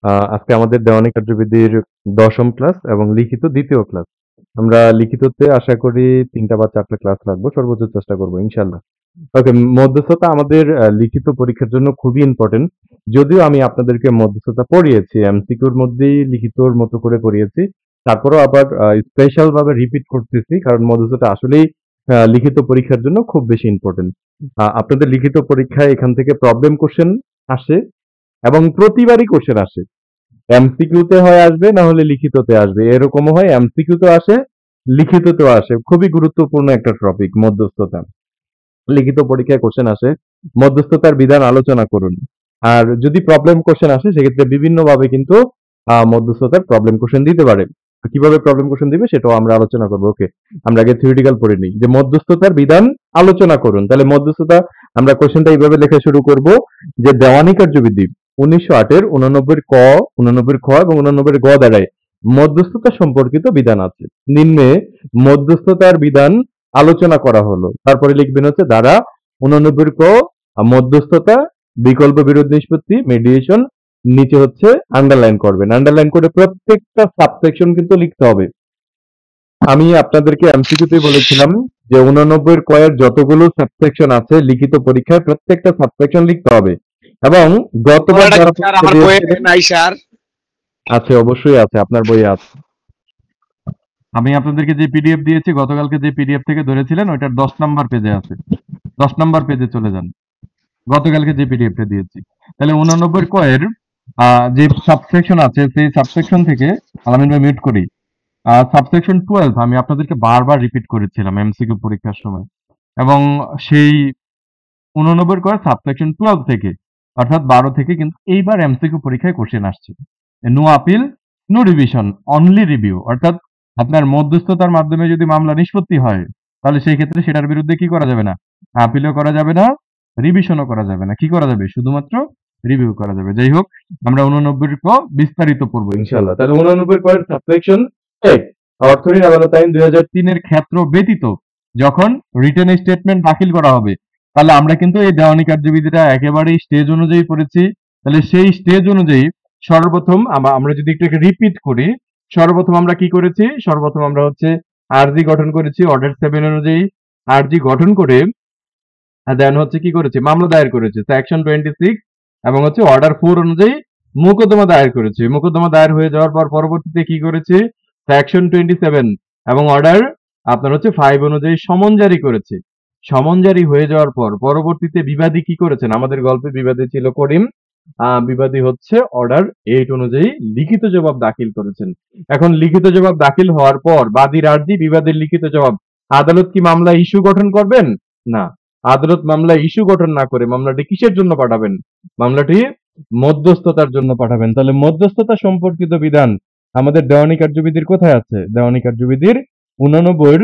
আজকে আমাদের দেওয়ানি কার্যবিধির ১০ম ক্লাস এবং লিখিত ২য় ক্লাস। আমরা লিখিততে আশা করি ৩টা বা ৪টা ক্লাস রাখবো। সর্বোচ্চ চেষ্টা করব ইনশাআল্লাহ। ওকে, মধ্যস্থতা আমাদের লিখিত পরীক্ষার জন্য খুবই ইম্পোর্টেন্ট। যদিও আমি আপনাদেরকে মধ্যস্থতা পড়িয়েছি, এমসিকিউর মধ্যেই লিখিতর মতো করে পড়িয়েছি। তারপরেও আবার স্পেশাল ভাবে রিপিট করতেছি কারণ মধ্যস্থতা আসলেই লিখিত পরীক্ষার জন্য খুব বেশি ইম্পোর্টেন্ট। আপনাদের লিখিত পরীক্ষায় এখান থেকে প্রবলেম কোশ্চেন আসে এবং প্রতিবারই কোশ্চেন আসে। এমসিকিউতে হয় আসবে, না হলে লিখিততে আসবে। এরকমও হয় এমসিকিউতে আসে, লিখিততেও আসে। খুবই গুরুত্বপূর্ণ একটা টপিক মধ্যস্থতা। লিখিত পরীক্ষায় কোশ্চেন আসে, মধ্যস্থতার বিধান আলোচনা করুন। আর যদি প্রবলেম কোশ্চেন আসে সেক্ষেত্রে বিভিন্নভাবে কিন্তু মধ্যস্থতার প্রবলেম কোশ্চেন দিতে পারে। কিভাবে প্রবলেম কোশ্চেন দিবে সেটাও আমরা আলোচনা করবো। ওকে, আমরা আগে থিওরিটিক্যাল পড়ে নিই যে মধ্যস্থতার বিধান আলোচনা করুন। তাহলে মধ্যস্থতা আমরা কোশ্চেনটা এইভাবে লেখা শুরু করব যে দেওয়ানি কার্যবিধি ১৯০৮ এর ৮৯ ক, ৮৯ খ এবং ৮৯ গ দ্বারায় মধ্যস্থতা সম্পর্কিত বিধান আছে। নিম্নে মধ্যস্থতার বিধান আলোচনা করা হলো। তারপরে লিখবেন হচ্ছে ধারা ৮৯ ক মধ্যস্থতা, বিকল্প বিরোধ নিষ্পত্তি, মিডিয়েশন। নিচে হচ্ছে আন্ডারলাইন করবেন। আন্ডারলাইন করে প্রত্যেকটা সাবসেকশন কিন্তু লিখতে হবে। আমি আপনাদেরকে এমসিকিউতেই বলেছিলাম যে ৮৯ ক এর যতগুলো সাবসেকশন আছে লিখিত পরীক্ষায় প্রত্যেকটা সাবসেকশন লিখতে হবে। এবং গতবার যারা আমার বইয়ে নাই স্যার। আছে, অবশ্যই আছে, আপনার বইয়ে আছে। আমি আপনাদেরকে যে পিডিএফ দিয়েছি গতকালকে যে পিডিএফ থেকে ধরেছিলেন ওইটার ১০ নাম্বার পেজে আছে। ১০ নাম্বার পেজে চলে যান। গতকালকে যে পিডিএফটা দিয়েছি। তাহলে ৮৯ ক এর যে সাবসেকশন আছে সেই সাবসেকশন থেকে আলামিন ভাই মিউট করি। সাবসেকশন 12 আমি আপনাদেরকে বারবার রিপিট করেছিলাম এমসিকিউ পরীক্ষার সময়। এবং সেই ৮৯ ক সাবসেকশন 12 থেকে অর্থাৎ ১২ থেকে কিন্তু এইবার এমসিকিউ পরীক্ষায় কোশ্চেন আসছে। No appeal, no revision, only review. অর্থাৎ আপনার মধ্যস্থতার মাধ্যমে যদি মামলা নিষ্পত্তি হয় তাহলে সেই ক্ষেত্রে সেটার বিরুদ্ধে কি করা যাবে না? আপিলও করা যাবে না, রিভিশনও করা যাবে না। কি করা যাবে? শুধুমাত্র রিভিউ করা যাবে। যাই হোক, আমরা ৮৯ ক বিস্তারিত পড়বো ইনশাআল্লাহ। তাহলে ৮৯ ক এর সাবসেকশন ১, অর্থঋণ আদালত আইন ২০০৩ এর ক্ষেত্র ব্যতীত যখন রিটেন স্টেটমেন্ট দাখিল করা হবে, তাহলে আমরা কিন্তু এই দেওয়ানি কার্যবিধিটা একেবারেই স্টেজ অনুযায়ী পড়েছি। তাহলে সেই স্টেজ অনুযায়ী সর্বপ্রথম আমরা যদি একটু রিপিট করি, সর্বপ্রথম আমরা কি করেছি? সর্বপ্রথম আমরা হচ্ছে আরজি গঠন করেছি অর্ডার 7 অনুযায়ী। আরজি গঠন করে দেন হচ্ছে কি করেছি? মামলা দায়ের করেছি সেকশন 26 এবং হচ্ছে অর্ডার 4 অনুযায়ী মোকদ্দমা দায়ের করেছি। মোকদ্দমা দায়ের হয়ে যাওয়ার পর পরবর্তীতে কি করেছি? সেকশন 27 এবং অর্ডার আপনার হচ্ছে 5 অনুযায়ী সমন জারি করেছি। সমন জারি হয়ে যাওয়ার পর পরবর্তীতে বিবাদী কি করেছেন? আমাদের গল্পে বিবাদী ছিল করিম। বিবাদী হচ্ছে অর্ডার 8 অনুযায়ী লিখিত জবাব দাখিল করেছেন। এখন লিখিত জবাব দাখিল হওয়ার পর বাদীর আর্জি, বিবাদীর লিখিত জবাব। আদালত কি মামলা ইস্যু গঠন করবেন? না। আদালত মামলা ইস্যু গঠন না করে মামলাটি কিসের জন্য পাঠাবেন? মামলাটি মধ্যস্থতার জন্য পাঠাবেন। তাহলে মধ্যস্থতা সম্পর্কিত বিধান আমাদের দেওয়ানি কার্যবিধির কোথায় আছে? দেওয়ানি কার্যবিধির ৮৯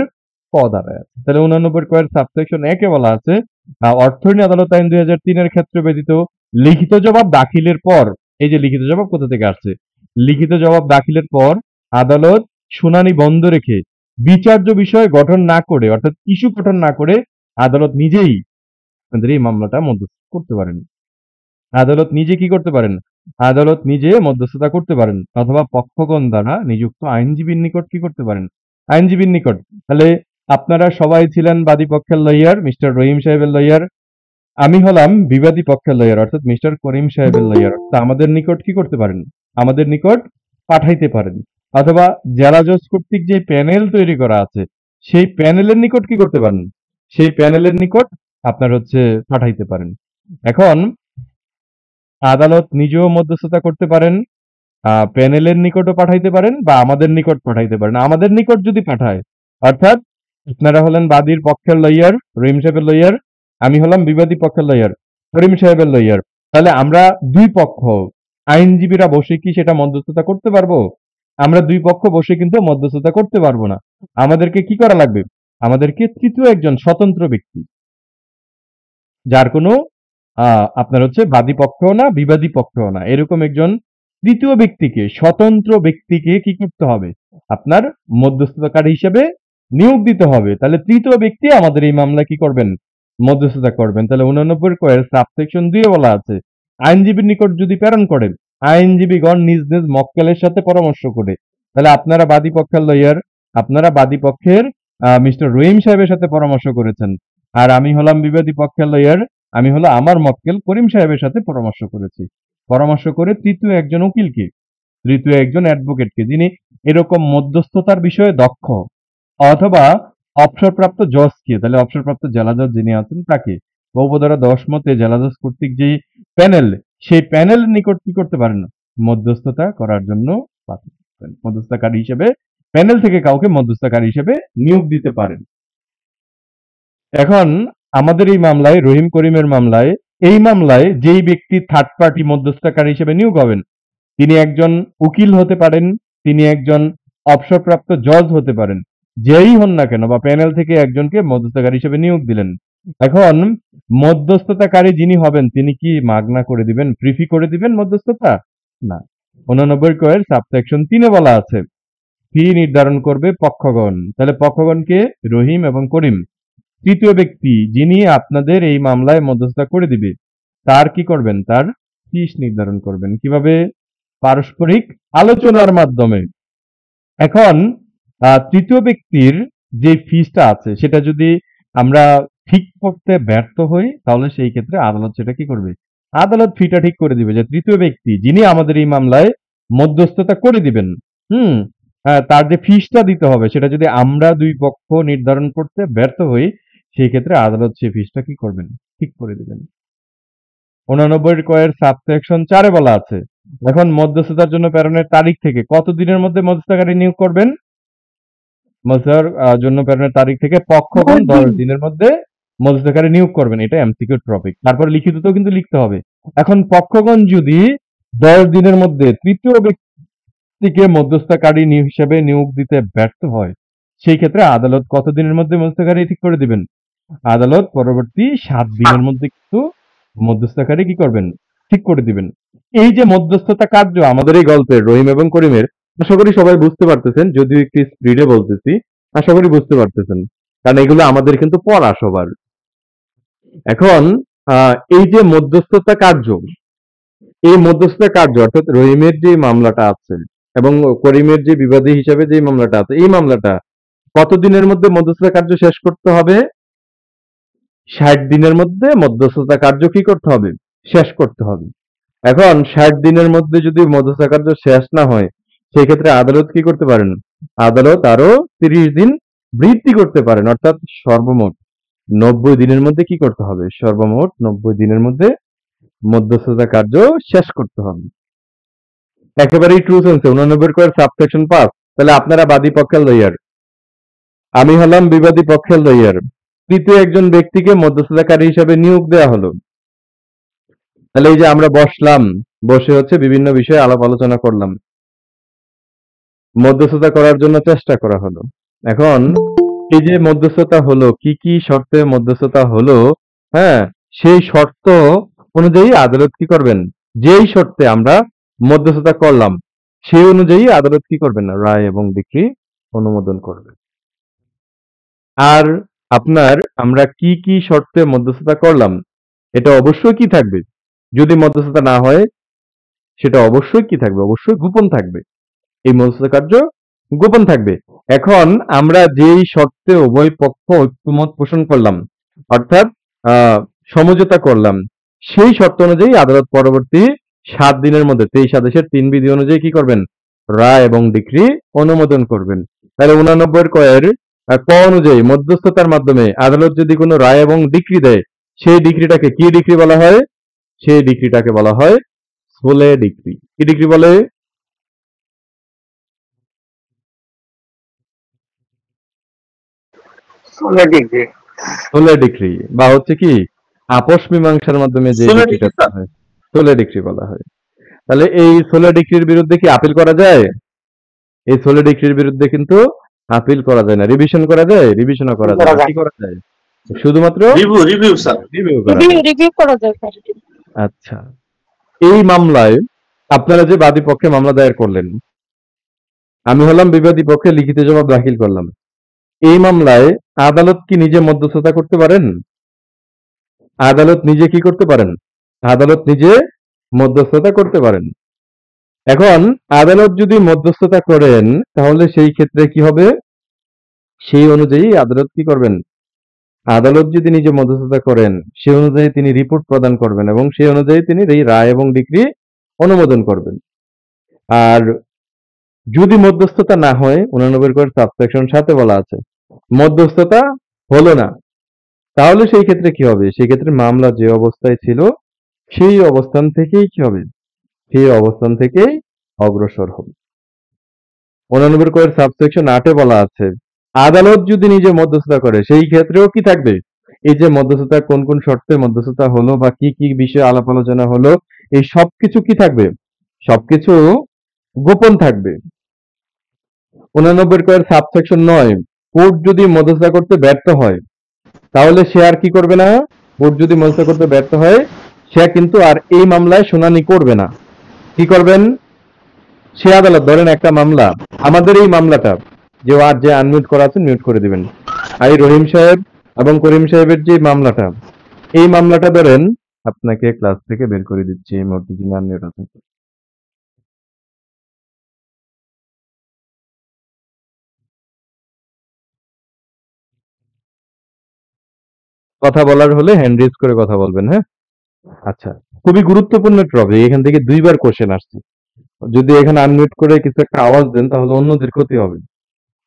ক ধারায় আছে। তাহলে ৮৯ ক এর সাবসেকশন ১ এ বলা আছে অর্থঋণ আদালত আইন ২০০৩ এর ক্ষেত্রে ব্যতীত লিখিত জবাব দাখিলের পর, এই যে লিখিত জবাব কোথা থেকে আসছে? লিখিত জবাব দাখিলের পর আদালত শুনানি বন্ধ রেখে বিচার্য বিষয় গঠন না করে অর্থাৎ ইস্যু গঠন না করে আদালত নিজেই আপনাদের এই মামলাটা মধ্যস্থ করতে পারেন। আদালত নিজে কি করতে পারেন? আদালত নিজে মধ্যস্থতা করতে পারেন অথবা পক্ষগণ দ্বারা নিযুক্ত আইনজীবীর নিকট কি করতে পারেন? আইনজীবীর নিকট। তাহলে আপনারা সবাই ছিলেন বাদী পক্ষের লয়ার, মিস্টার রহিম সাহেবের লয়ার। আমি হলাম বিবাদী পক্ষের লয়ার অর্থাৎ মিস্টার করিম সাহেবের লয়ার। তা আমাদের নিকট কি করতে পারেন? আমাদের নিকট পাঠাইতে পারেন। অথবা জেলা জজ কর্তৃক যে প্যানেল তৈরি করা আছে সেই প্যানেলের নিকট কি করতে পারেন? সেই প্যানেলের নিকট আপনার হচ্ছে পাঠাইতে পারেন। এখন আদালত নিজেও মধ্যস্থতা করতে পারেন, প্যানেলের নিকটও পাঠাইতে পারেন বা আমাদের নিকট পাঠাইতে পারেন। আমাদের নিকট যদি পাঠায় অর্থাৎ আপনারা হলেন বাদীর পক্ষের লয়ার, রহিম সাহেবের লয়ার, আমি হলাম বিবাদী পক্ষের লয়ার, করিম সাহেবের লয়ার। তাহলে আমরা দুই পক্ষ আইনজীবীরা বসে কি সেটা মধ্যস্থতা করতে পারবো? আমরা দুই পক্ষ বসে কিন্তু মধ্যস্থতা করতে পারবো না। আমাদেরকে কি করা লাগবে? আমাদেরকে তৃতীয় একজন স্বতন্ত্র ব্যক্তি, যার কোনো আপনার হচ্ছে বাদী পক্ষও না বিবাদী পক্ষও না, এরকম একজন তৃতীয় ব্যক্তিকে, স্বতন্ত্র ব্যক্তিকে কি করতে হবে? আপনার মধ্যস্থতাকারী হিসেবে নিয়োগ দিতে হবে। তাহলে তৃতীয় ব্যক্তি আমাদের এই মামলা কি করবেন? মধ্যস্থতা করবেন। তাহলে ৮৯ ক এর সাবসেকশন ২ এ বলা আছে আইনজীবীর নিকট যদি প্রেরণ করেন আইনজীবীগণ নিজ নিজ মক্কেলের সাথে পরামর্শ করে। তাহলে আপনারা বাদী পক্ষের লয়ার, আপনারা বাদী পক্ষের মিস্টার রহিম সাহেবের সাথে পরামর্শ করেছেন, আর আমি হলাম বিবাদী পক্ষের লয়ার, আমি হলো আমার মক্কেল করিম সাহেবের সাথে পরামর্শ করেছি। পরামর্শ করে তৃতীয় একজন উকিলকে, তৃতীয় একজন অ্যাডভোকেটকে, যিনি এরকম মধ্যস্থতার বিষয়ে দক্ষ, অথবা অবসরপ্রাপ্ত জজকে, তাহলে অবসরপ্রাপ্ত জেলা জজ যিনি আছেন তাকে, বা উপধারা 10 মতে জেলা জজ কর্তৃক যে প্যানেল, সেই প্যানেল নিকট কি করতে পারেন, মধ্যস্থতা করার জন্য পাঠাতে পারেন। মধ্যস্থতাকারী হিসেবে প্যানেল থেকে কাউকে মধ্যস্থতাকারী হিসেবে নিয়োগ দিতে পারেন। এখন আমাদের এই মামলায়, রহিম করিমের মামলায়, এই মামলায় যেই ব্যক্তি থার্ড পার্টি মধ্যস্থতাকারী হিসেবে নিয়োগ হবেন, তিনি একজন উকিল হতে পারেন, তিনি একজন অবসরপ্রাপ্ত জজ হতে পারেন, যেই হন না কেন, বা প্যানেল থেকে একজনকে মধ্যস্থতাকারী হিসেবে নিয়োগ দিলেন। এখন মধ্যস্থতাকারী যিনি হবেন তিনি কি মাগনা করে দিবেন, ফ্রি করে দিবেন মধ্যস্থতা? না। 89 কয়ের সাবসেকশন 3 বলা আছে ফি নির্ধারণ করবে পক্ষগণ। তাহলে পক্ষগণকে রহিম এবং করিম, তৃতীয় ব্যক্তি যিনি আপনাদের এই মামলায় মধ্যস্থতা করে দিবে, তার কি করবেন, তার ফিস নির্ধারণ করবেন। কিভাবে? পারস্পরিক আলোচনার মাধ্যমে। এখন তৃতীয় ব্যক্তির যে ফিসটা আছে সেটা যদি আমরা ঠিক করতে ব্যর্থ হই, তাহলে সেই ক্ষেত্রে আদালত সেটা কি করবে, আদালত ফিটা ঠিক করে দিবে, যে তৃতীয় ব্যক্তি যিনি আমাদের এই মামলায় মধ্যস্থতা করে দিবেন, হুম, তার যে ফিসটা দিতে হবে সেটা যদি আমরা দুই পক্ষ নির্ধারণ করতে ব্যর্থ হই, সেই ক্ষেত্রে আদালত সেই ফিসটা কি করবেন, ঠিক করে দিবেন। 89 কয়ের সাবসেকশন 4 বলা আছে, এখন মধ্যস্থতার জন্য প্রেরণের তারিখ থেকে কত দিনের মধ্যে মধ্যস্থতাকারী নিয়োগ করবেন? মধ্যস্থতার জন্য প্রেরণের তারিখ থেকে পক্ষগণ 10 দিনের মধ্যে মধ্যস্থতাকারী নিয়োগ করবেন। এটা এমসিকিউ টপিক। তারপরে লিখিততেও কিন্তু লিখতে হবে। এখন পক্ষগণ যদি 10 দিনের মধ্যে তৃতীয় ব্যক্তিকে মধ্যস্থতাকারী হিসেবে নিয়োগ দিতে ব্যর্থ হয়, সেই ক্ষেত্রে আদালত কত দিনের মধ্যে মধ্যস্থতাকারী ঠিক করে দিবেন? আদালত পরবর্তী 7 দিনের মধ্যে কিন্তু মধ্যস্থতাকারী কি করবেন, ঠিক করে দিবেন। এই যে মধ্যস্থতা কার্য আমাদের এই গল্পের রহিম এবং করিমের, আশা করি সবাই বুঝতে পারতেছেন, যদিও একটু স্পিডে বলতেছি, আশা করি বুঝতে পারতেছেন, কারণ এগুলো আমাদের কিন্তু পড়া সবার। এখন এই যে মধ্যস্থতা কার্য, এই মধ্যস্থতা কার্য অর্থাৎ রহিমের যে মামলাটা আছে এবং করিমের যে বিবাদী হিসাবে যে মামলাটা আছে, এই মামলাটা কতদিনের মধ্যে মধ্যস্থতা কার্য শেষ করতে হবে? 60 দিনের মধ্যে মধ্যস্থতা কার্য কি করতে হবে, শেষ করতে হবে। এখন 60 দিনের মধ্যে যদি মধ্যস্থতা কার্য শেষ না হয়, সেই ক্ষেত্রে আদালত কি করতে পারেন, আদালত আরো 30 দিন বৃদ্ধি করতে পারেন, অর্থাৎ সর্বমোট 90 দিনের মধ্যে কি করতে হবে, সর্বমোট 90 দিনের মধ্যে মধ্যস্থতা কার্য শেষ করতে হবে। একেবারেই ট্রু সেন্সে 89 কয়ের সাবসেকশন 5। তাহলে আপনারা বাদী পক্ষের লয়ার, আমি হলাম বিবাদী পক্ষের লয়ার, তৃতীয় একজন ব্যক্তিকে মধ্যস্থতাকারী হিসাবে নিয়োগ দেওয়া হলো। তাহলে এই যে আমরা বসলাম, বসে হচ্ছে বিভিন্ন বিষয়ে আলাপ আলোচনা করলাম, মধ্যস্থতা করার জন্য চেষ্টা করা হলো। এখন এই যে মধ্যস্থতা হলো, কি কি শর্তে মধ্যস্থতা হলো, হ্যাঁ, সেই শর্ত অনুযায়ী আদালত কি করবেন, যেই শর্তে আমরা মধ্যস্থতা করলাম সেই অনুযায়ী আদালত কি করবেন, রায় এবং ডিক্রি অনুমোদন করবে। আর আপনার আমরা কি কি শর্তে মধ্যস্থতা করলাম, এটা অবশ্যই কি থাকবে, যদি মধ্যস্থতা না হয় সেটা অবশ্যই কি থাকবে, অবশ্যই গোপন থাকবে, এই মধ্যস্থতা কার্য গোপন থাকবে। এখন আমরা যেই শর্তে উভয় পক্ষ ঐক্যমত পোষণ করলাম, অর্থাৎ সমঝোতা করলাম, সেই শর্ত অনুযায়ী আদালত পরবর্তী 7 দিনের মধ্যে 23 আদেশের 3 বিধি অনুযায়ী কি করবেন, রায় এবং ডিক্রি অনুমোদন করবেন। তাহলে 89 কয়ের ক অনুযায়ী মধ্যস্থতার মাধ্যমে আদালত যদি কোনো রায় এবং ডিক্রি দেয়, সেই ডিক্রিটাকে কি ডিক্রি বলা হয়, সেই ডিক্রিটাকে বলা হয় সোলে ডিক্রি। কি ডিক্রি বলে? সোলে ডিগ্রি। সোলে ডিক্রি, বা হচ্ছে কি আপোষ মীমাংসার মাধ্যমে যে সোলে ডিক্রিটা ডিগ্রি হয়, সোলে ডিক্রি বলা হয়। তাহলে এই সোলে ডিক্রির বিরুদ্ধে কি আপিল করা যায়? এই সোলে ডিক্রির বিরুদ্ধে কিন্তু আপিল করা যায় না। রিভিশন করা যায়? রিভিশনও করা যায় না। কি করা যায়? শুধুমাত্র রিভিউ স্যার, রিভিউ করা যায়। রিভিউ করা যায় স্যার। আচ্ছা, এই মামলায় আপনারা যে বাদী পক্ষে মামলা দায়ের করলেন, আমি হলাম বিবাদী পক্ষে লিখিত জবাব দাখিল করলাম, এই মামলায় আদালত কি নিজে মধ্যস্থতা করতে পারেন? আদালত নিজে কি করতে পারেন? আদালত নিজে মধ্যস্থতা করতে পারেন। এখন আদালত যদি মধ্যস্থতা করেন তাহলে সেই ক্ষেত্রে কি হবে? সেই অনুযায়ী আদালত কি করবেন? আদালত যদি নিজে মধ্যস্থতা করেন সেই অনুযায়ী তিনি রিপোর্ট প্রদান করবেন এবং সেই অনুযায়ী তিনি এই রায় এবং ডিক্রি অনুমোদন করবেন। আর যদি মধ্যস্থতা না হয় 89 কোড সাবসেকশন 7 বলা আছে মধ্যস্থতা হলো না, তাহলে সেই ক্ষেত্রে কি হবে? সেই ক্ষেত্রে মামলা যে অবস্থায় ছিল সেই অবস্থান থেকেই কি হবে? সেই অবস্থান থেকেই অগ্রসর হবে। 89 কোড সাবসেকশন 8 বলা আছে আদালত যদি নিজে মধ্যস্থতা করে সেই ক্ষেত্রেও কি থাকবে? এই যে মধ্যস্থতা কোন কোন শর্তে মধ্যস্থতা হলো বা কি কি বিষয়ে আলাপ আলোচনা হলো এই সবকিছু কি থাকবে? সবকিছু গোপন থাকবে। 89 কোড সাবসেকশন 9 কোর্ট যদি মধ্যস্থতা করতে ব্যর্থ হয় তাহলে সে আর কি করবে না? কোর্ট যদি মধ্যস্থতা করতে ব্যর্থ হয় সে কিন্তু আর এই মামলায় শুনানি করবে না। কি করবেন? সে আদালত ধরেন একটা মামলা, আমাদের এই মামলাটা যে আর যে আনমিউট করা আছে মিউট করে দিবেন। আর এই রহিম সাহেব এবং করিম সাহেবের যে মামলাটা, এই মামলাটা ধরেন আপনাকে ক্লাস থেকে বের করে দিচ্ছি এই মুহূর্তে যিনি আনমিউট আছেন। কথা বলার হলে হ্যান্ড রেজ করে কথা বলবেন, হ্যাঁ? আচ্ছা, খুবই গুরুত্বপূর্ণ টপিক, এখান থেকে 2 বার কোশ্চেন আসছে। যদি এখানে আনমিউট করে কিছু একটা আওয়াজ দেন তাহলে অন্যদের ক্ষতি হবে।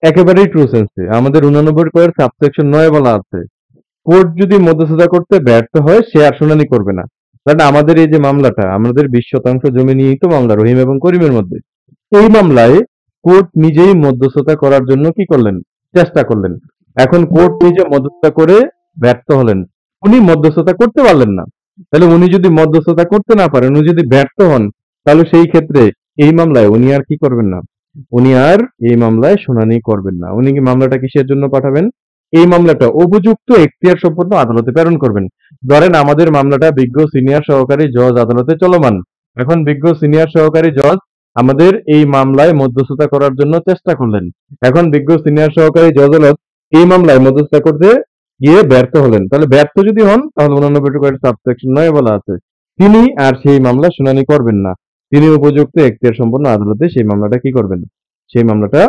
একেবারেই ট্রু সেন্সে আমাদের 89 কোয়ের সাবসেকশন 9 বলা আছে কোর্ট যদি মধ্যস্থতা করতে ব্যর্থ হয় সে আর শুনানি করবে না। কারণ আমাদের এই যে মামলাটা আমাদের 20% জমি নিয়েই তো মামলা রহিম এবং করিমের মধ্যে। এই মামলায় কোর্ট নিজেই মধ্যস্থতা করার জন্য কি করলেন? চেষ্টা করলেন। এখন কোর্ট নিজে মধ্যস্থতা করে ব্যর্থ হলেন। উনি মধ্যস্থতা করতে পারলেন না। তাহলে উনি যদি মধ্যস্থতা করতে না পারেন, উনি যদি ব্যর্থ হন, তাহলে সেই ক্ষেত্রে এই মামলায় উনি আর কি করবেন না? উনি আর এই মামলায় শুনানি করবেন না। উনি কি মামলাটা কিসের জন্য পাঠাবেন? এই মামলাটা উপযুক্ত এখতিয়ার সম্পন্ন আদালতে প্রেরণ করবেন। ধরেন আমাদের মামলাটা বিজ্ঞ সিনিয়র সহকারী জজ আদালতে চলমান। এখন বিজ্ঞ সিনিয়র সহকারী জজ আমাদের এই মামলায় মধ্যস্থতা করার জন্য চেষ্টা করলেন। এখন বিজ্ঞ সিনিয়র সহকারী জজ আদালত এই মামলায় মধ্যস্থতা করতে গিয়ে ব্যর্থ হলেন। তাহলে ব্যর্থ যদি হন তাহলে 89 সাবসেকশন 9 বলা আছে তিনি আর সেই মামলা শুনানি করবেন না। তিনি উপযুক্ত এখতিয়ার সম্পন্ন আদালতে সেই মামলাটা কি করবেন? সেই মামলাটা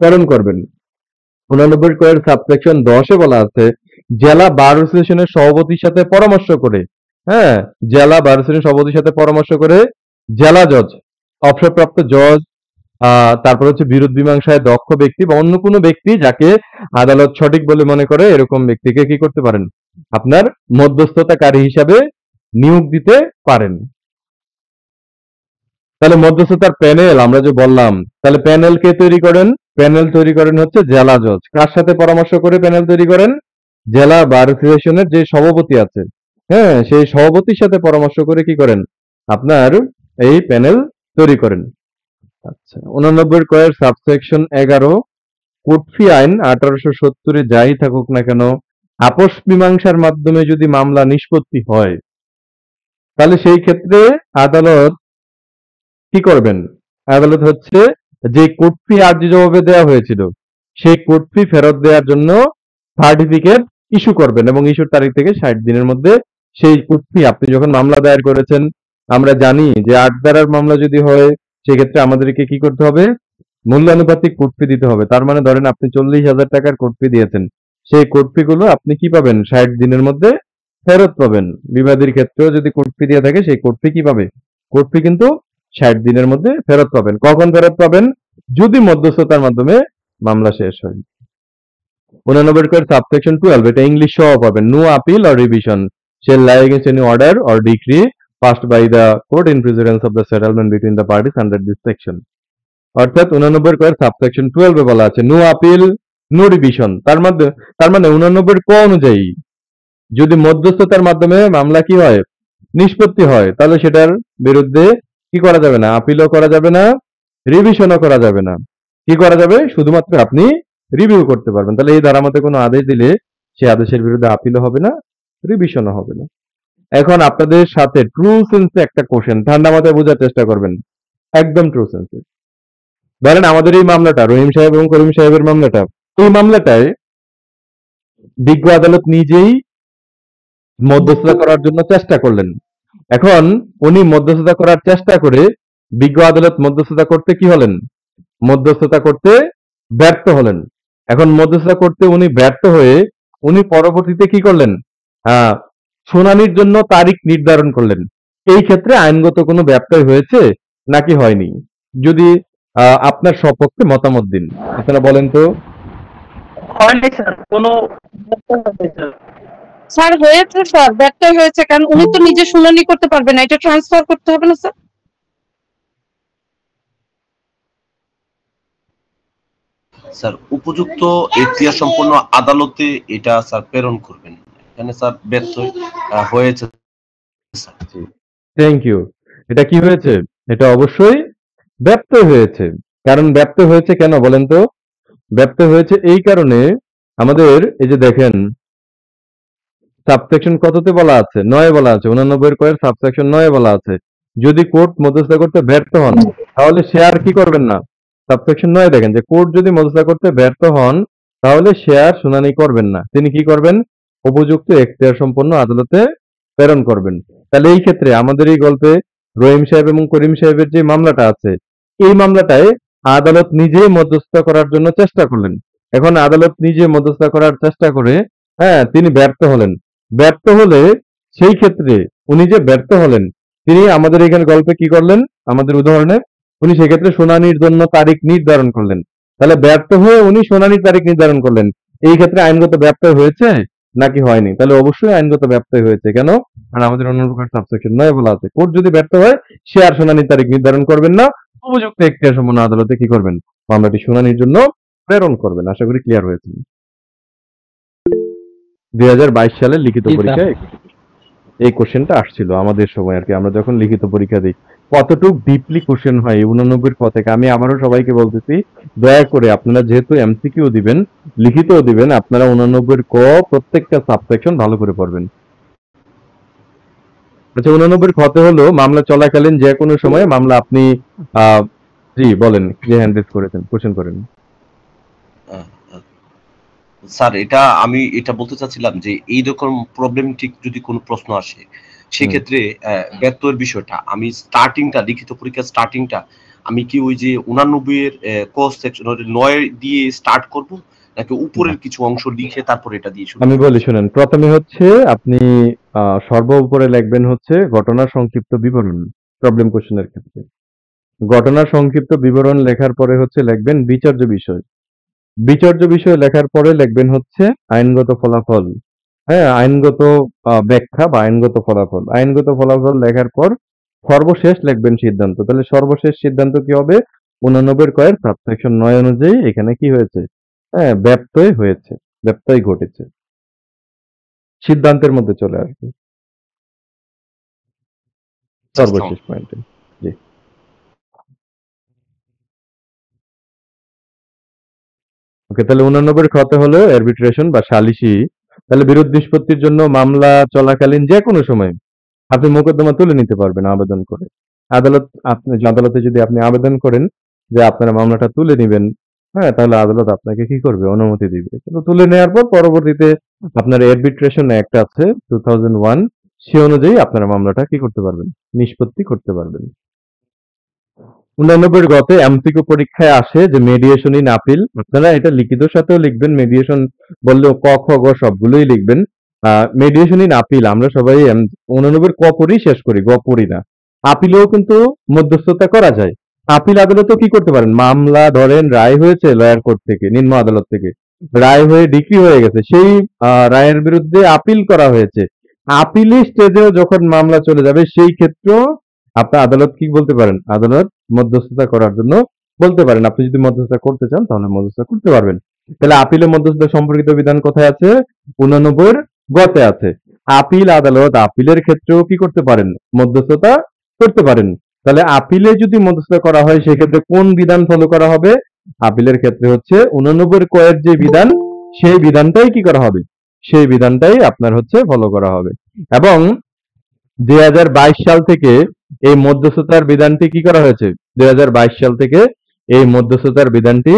প্রেরণ করবেন। 89 সাবসেকশন 10 বলা আছে জেলা বার অ্যাসোসিয়েশনের সভাপতির সাথে পরামর্শ করে, হ্যাঁ, জেলা বার অ্যাসোসিয়েশনের সভাপতির সাথে পরামর্শ করে জেলা জজ, অবসরপ্রাপ্ত জজ, তারপর হচ্ছে বিরোধ মীমাংসায় দক্ষ ব্যক্তি বা অন্য কোনো ব্যক্তি যাকে আদালত সঠিক বলে মনে করে এরকম ব্যক্তিকে কি করতে পারেন? আপনার মধ্যস্থতাকারী হিসাবে নিয়োগ দিতে পারেন। তাহলে মধ্যস্থতার প্যানেল আমরা যে বললাম, তাহলে প্যানেল কে তৈরি করেন? প্যানেল তৈরি করেন হচ্ছে জেলা জজ। কার সাথে পরামর্শ করে প্যানেল তৈরি করেন? জেলা বার অ্যাসোসিয়েশনের যে সভাপতি আছে, হ্যাঁ, সেই সভাপতির সাথে পরামর্শ করে কি করেন? আপনার এই প্যানেল তৈরি করেন। আচ্ছা, 89 কয়ের সাবসেকশন 11 কোর্ট ফি আইন 1870 যাই থাকুক না কেন আপস মীমাংসার মাধ্যমে যদি মামলা নিষ্পত্তি হয় তাহলে সেই ক্ষেত্রে আদালত কি করবেন? আদালত হচ্ছে যে কোর্ট ফি আর্জি জবাবে দেওয়া হয়েছিল সেই কোর্ট ফি ফেরত দেওয়ার জন্য সার্টিফিকেট ইস্যু করবেন এবং ইস্যুর তারিখ থেকে 60 দিনের মধ্যে সেই কোর্ট ফি আপনি যখন মামলা দায়ের করেছেন, আমরা জানি যে 8 ধারার মামলা যদি হয় সেক্ষেত্রে আমাদেরকে কি করতে হবে? মূল্যানুপাতিক কোর্ট ফি দিতে হবে। তার মানে ধরেন আপনি 40,000 টাকার কোর্ট ফি দিয়েছেন, সেই কোর্ট ফি গুলো আপনি কি পাবেন? 60 দিনের মধ্যে ফেরত পাবেন। বিবাদীর ক্ষেত্রেও যদি কোর্ট ফি দিয়ে থাকে সেই কোর্ট ফি কি পাবে? কোর্ট ফি কিন্তু 60 দিনের মধ্যে ফেরত পাবেন। কখন ফেরত পাবেন? যদি মধ্যস্থতার মাধ্যমে মামলা শেষ হয়। 89 সাবসেকশন 12 এটা ইংলিশ সহ পাবেন। No appeal or revision shall lie against any order or decree passed by the court in precedence of the settlement between the parties under this section. অর্থাৎ 89 সাবসেকশন 12 এ বলা আছে নো আপিল নো রিভিশন। তার মানে 89 ক অনুযায়ী যদি মধ্যস্থতার মাধ্যমে মামলা কি হয়? নিষ্পত্তি হয় তাহলে সেটার বিরুদ্ধে কি করা যাবে না? আপিলও করা যাবে না, রিভিশনও করা যাবে না। কি করা যাবে? শুধুমাত্র আপনি রিভিউ করতে পারবেন। তাহলে এই ধারার মধ্যে কোনো আদেশ দিলে সে আদেশের বিরুদ্ধে আপিলও হবে না, রিভিশনও হবে না। এখন আপনাদের সাথে ট্রু সেন্সে একটা কোশ্চেন ঠান্ডা মাথায় বোঝার চেষ্টা করবেন। একদম ট্রু সেন্সে। ধরেন আমাদের এই মামলাটা রহিম সাহেব এবং করিম সাহেবের মামলাটা, এই মামলাটায় বিজ্ঞ আদালত নিজেই মধ্যস্থতা করার জন্য চেষ্টা করলেন। এখন উনি মধ্যস্থতা করার চেষ্টা করে বিজ্ঞ আদালত মধ্যস্থতা করতে কি হলেন? মধ্যস্থতা করতে ব্যর্থ হলেন। এখন মধ্যস্থতা করতে উনি ব্যর্থ হয়ে উনি পরবর্তীতে কি করলেন? আহ শুনানির জন্য তারিখ নির্ধারণ করলেন। এই ক্ষেত্রে আইনগত কোনো ব্যত্যয় হয়েছে নাকি হয়নি? যদি আপনার সপক্ষে মতামত দিন। আপনারা বলেন তো। হয়নি স্যার, কোনো স্যার হয়েছে, স্যার ব্যত্যয় হয়েছে, কারণ উনি তো নিজে শুনানি করতে পারবেন না, এটা ট্রান্সফার করতে হবে না স্যার? স্যার উপযুক্ত এখতিয়ার সম্পন্ন আদালতে এটা স্যার প্রেরণ করবেন। এখানে স্যার ব্যর্থ হয়েছে স্যার। Thank you. এটা কি হয়েছে? এটা অবশ্যই ব্যর্থ হয়েছে। কারণ ব্যর্থ হয়েছে কেন বলেন তো? ব্যর্থ হয়েছে এই কারণে, আমাদের এই যে দেখেন সাবসেকশন কততে বলা আছে? 9 বলা আছে। 89 কয়ের সাবসেকশন 9 বলা আছে। যদি কোর্ট মধ্যস্থতা করতে ব্যর্থ হন তাহলে সে আর কি করবেন না। সাবসেকশন 9 দেখেন যে কোর্ট যদি মধ্যস্থতা করতে ব্যর্থ হন তাহলে সে আর শুনানি করবেন না। তিনি কি করবেন? উপযুক্ত এখতিয়ার সম্পন্ন আদালতে প্রেরণ করবেন। তাহলে এই ক্ষেত্রে আমাদের এই গল্পে রহিম সাহেব এবং করিম সাহেবের যে মামলাটা আছে, এই মামলাটায় আদালত নিজেই মধ্যস্থতা করার জন্য চেষ্টা করলেন। এখন আদালত নিজে মধ্যস্থতা করার চেষ্টা করে তিনি ব্যর্থ হলেন। ব্যর্থ হলে সেই ক্ষেত্রে উনি যে ব্যর্থ হলেন, তিনি আমাদের এখানে গল্পে কি করলেন? আমাদের উদাহরণে উনি সেক্ষেত্রে শুনানির জন্য তারিখ নির্ধারণ করলেন। তাহলে ব্যর্থ হয়ে উনি শুনানির তারিখ নির্ধারণ করলেন। এই ক্ষেত্রে আইনগত ব্যত্যয় হয়েছে নাকি হয়নি? তাহলে অবশ্যই আইনগত ব্যত্যয় হয়েছে। কেন? কারণ আমাদের অন্য প্রকার সাবসেকশন 9 বলা আছে কোর্ট যদি ব্যর্থ হয় সে আর শুনানির তারিখ নির্ধারণ করবেন না, উপযুক্ত এখতিয়ার সম্পন্ন আদালতে কি করবেন? মামলাটি শুনানির জন্য প্রেরণ করবেন। আশা করি ক্লিয়ার হয়েছে। 2022 সালের লিখিত পরীক্ষায় এই কোশ্চেনটা আসছিল আমাদের সময় আর কি, আমরা যখন লিখিত পরীক্ষা দিই। কতটুক ডিপলি কোশ্চেন হয় 89 ক থেকে। আমি আবারও সবাইকে বলতেছি, দয়া করে আপনারা যেহেতু এমসিকিউ দিবেন, লিখিতও দিবেন, আপনারা 89 ক প্রত্যেকটা সাবসেকশন ভালো করে পড়বেন। আচ্ছা, 89 খতে হলো মামলা চলাকালীন যে কোনো সময় মামলা আপনি জি বলেন, যে হ্যান্ড রেজ করেছেন, কোশ্চেন করেন। স্যার আমি এটা বলতে চাচ্ছিলাম যে এইরকম প্রবলেমেটিক যদি কোনো প্রশ্ন আসে সেক্ষেত্রে ব্যত্যয়ের বিষয়টা আমি স্টার্টিংটা লিখিত পরীক্ষার স্টার্টিংটা আমি কি ওই যে 89 এর ক সেকশন 9 দিয়ে স্টার্ট করব নাকি উপরের কিছু অংশ লিখে তারপর এটা দিয়ে শুরু? আমি বলি শুনেন, প্রথমে হচ্ছে আপনি সর্ব উপরে লিখবেন হচ্ছে ঘটনার সংক্ষিপ্ত বিবরণ। প্রবলেম কোশ্চেনের ক্ষেত্রে ঘটনার সংক্ষিপ্ত বিবরণ লেখার পরে হচ্ছে লিখবেন বিচার্য বিষয়। বিচার্য বিষয় লেখার পরে লিখবেন হচ্ছে আইনগত ফলাফল। হ্যাঁ, আইনগত ব্যাখ্যা বা আইনগত ফলাফল। আইনগত ফলাফল লেখার পর সর্বশেষ লিখবেন সিদ্ধান্ত। তাহলে সর্বশেষ সিদ্ধান্ত কি হবে? 89 কয়ের সাবসেকশন 9 অনুযায়ী এখানে কি হয়েছে? ব্যত্যয় হয়েছে, ব্যত্যয় ঘটেছে, সিদ্ধান্তের মধ্যে চলে আসবে সর্বশেষ পয়েন্টে। জি। ওকে, তাহলে 89 খতে হলো আরবিট্রেশন বা সালিসি। তাহলে বিরোধ নিষ্পত্তির জন্য মামলা চলাকালীন যে কোনো সময় আপনি মোকদ্দমা তুলে নিতে পারবেন আবেদন করে। আদালতে যদি আপনি আবেদন করেন যে আপনারা মামলাটা তুলে নিবেন, তাহলে আদালত আপনাকে কি করবে? অনুমতি দিবে। তো তুলে নেওয়ার পর পরবর্তীতে আপনার আরবিট্রেশন অ্যাক্ট আছে 2001, সে অনুযায়ী আপনারা মামলাটা কি করতে পারবেন? নিষ্পত্তি করতে পারবেন। 89 গতে এমসিকিউ পরীক্ষায় আসে যে মেডিয়েশন ইন আপিল। আপনারা এটা লিখিত সাথেও লিখবেন, মেডিয়েশন বললেও ক খ গ সবগুলোই লিখবেন। মেডিয়েশন ইন আপিল আমরা সবাই 89 ক পড়ি, শেষ করি, গ পড়ি না। আপিলেও কিন্তু মধ্যস্থতা করা যায়। আপিল আদালতও কি করতে পারেন? মামলা ধরেন রায় হয়েছে লয়ার কোর্ট থেকে, নিম্ন আদালত থেকে রায় হয়ে ডিক্রি হয়ে গেছে, সেই রায়ের বিরুদ্ধে আপিল করা হয়েছে। আপিলি স্টেজেও যখন মামলা চলে যাবে সেই ক্ষেত্রেও আপনার আদালত কি বলতে পারেন? আদালত মধ্যস্থতা করার জন্য বলতে পারেন। আপনি যদি মধ্যস্থতা করতে চান তাহলে মধ্যস্থতা করতে পারবেন। তাহলে আপিলে মধ্যস্থতা সম্পর্কিত বিধান কোথায় আছে? 89 গতে আছে। আপিল আদালত আপিলের ক্ষেত্রেও কি করতে পারেন? মধ্যস্থতা করতে পারেন। তাহলে আপিলে যদি মধ্যস্থতা করা হয় সেক্ষেত্রে কোন বিধান ফলো করা হবে? আপিলের ক্ষেত্রে হচ্ছে 89 কয়ের যে বিধান, সেই বিধানটাই কি করা হবে? সেই বিধানটাই আপনার হচ্ছে ফলো করা হবে। এবং 2022 সাল থেকে এই মধ্যস্থতার বিধানটি কি করা হয়েছে? 2022 সাল থেকে এই মধ্যস্থতার বিধানটি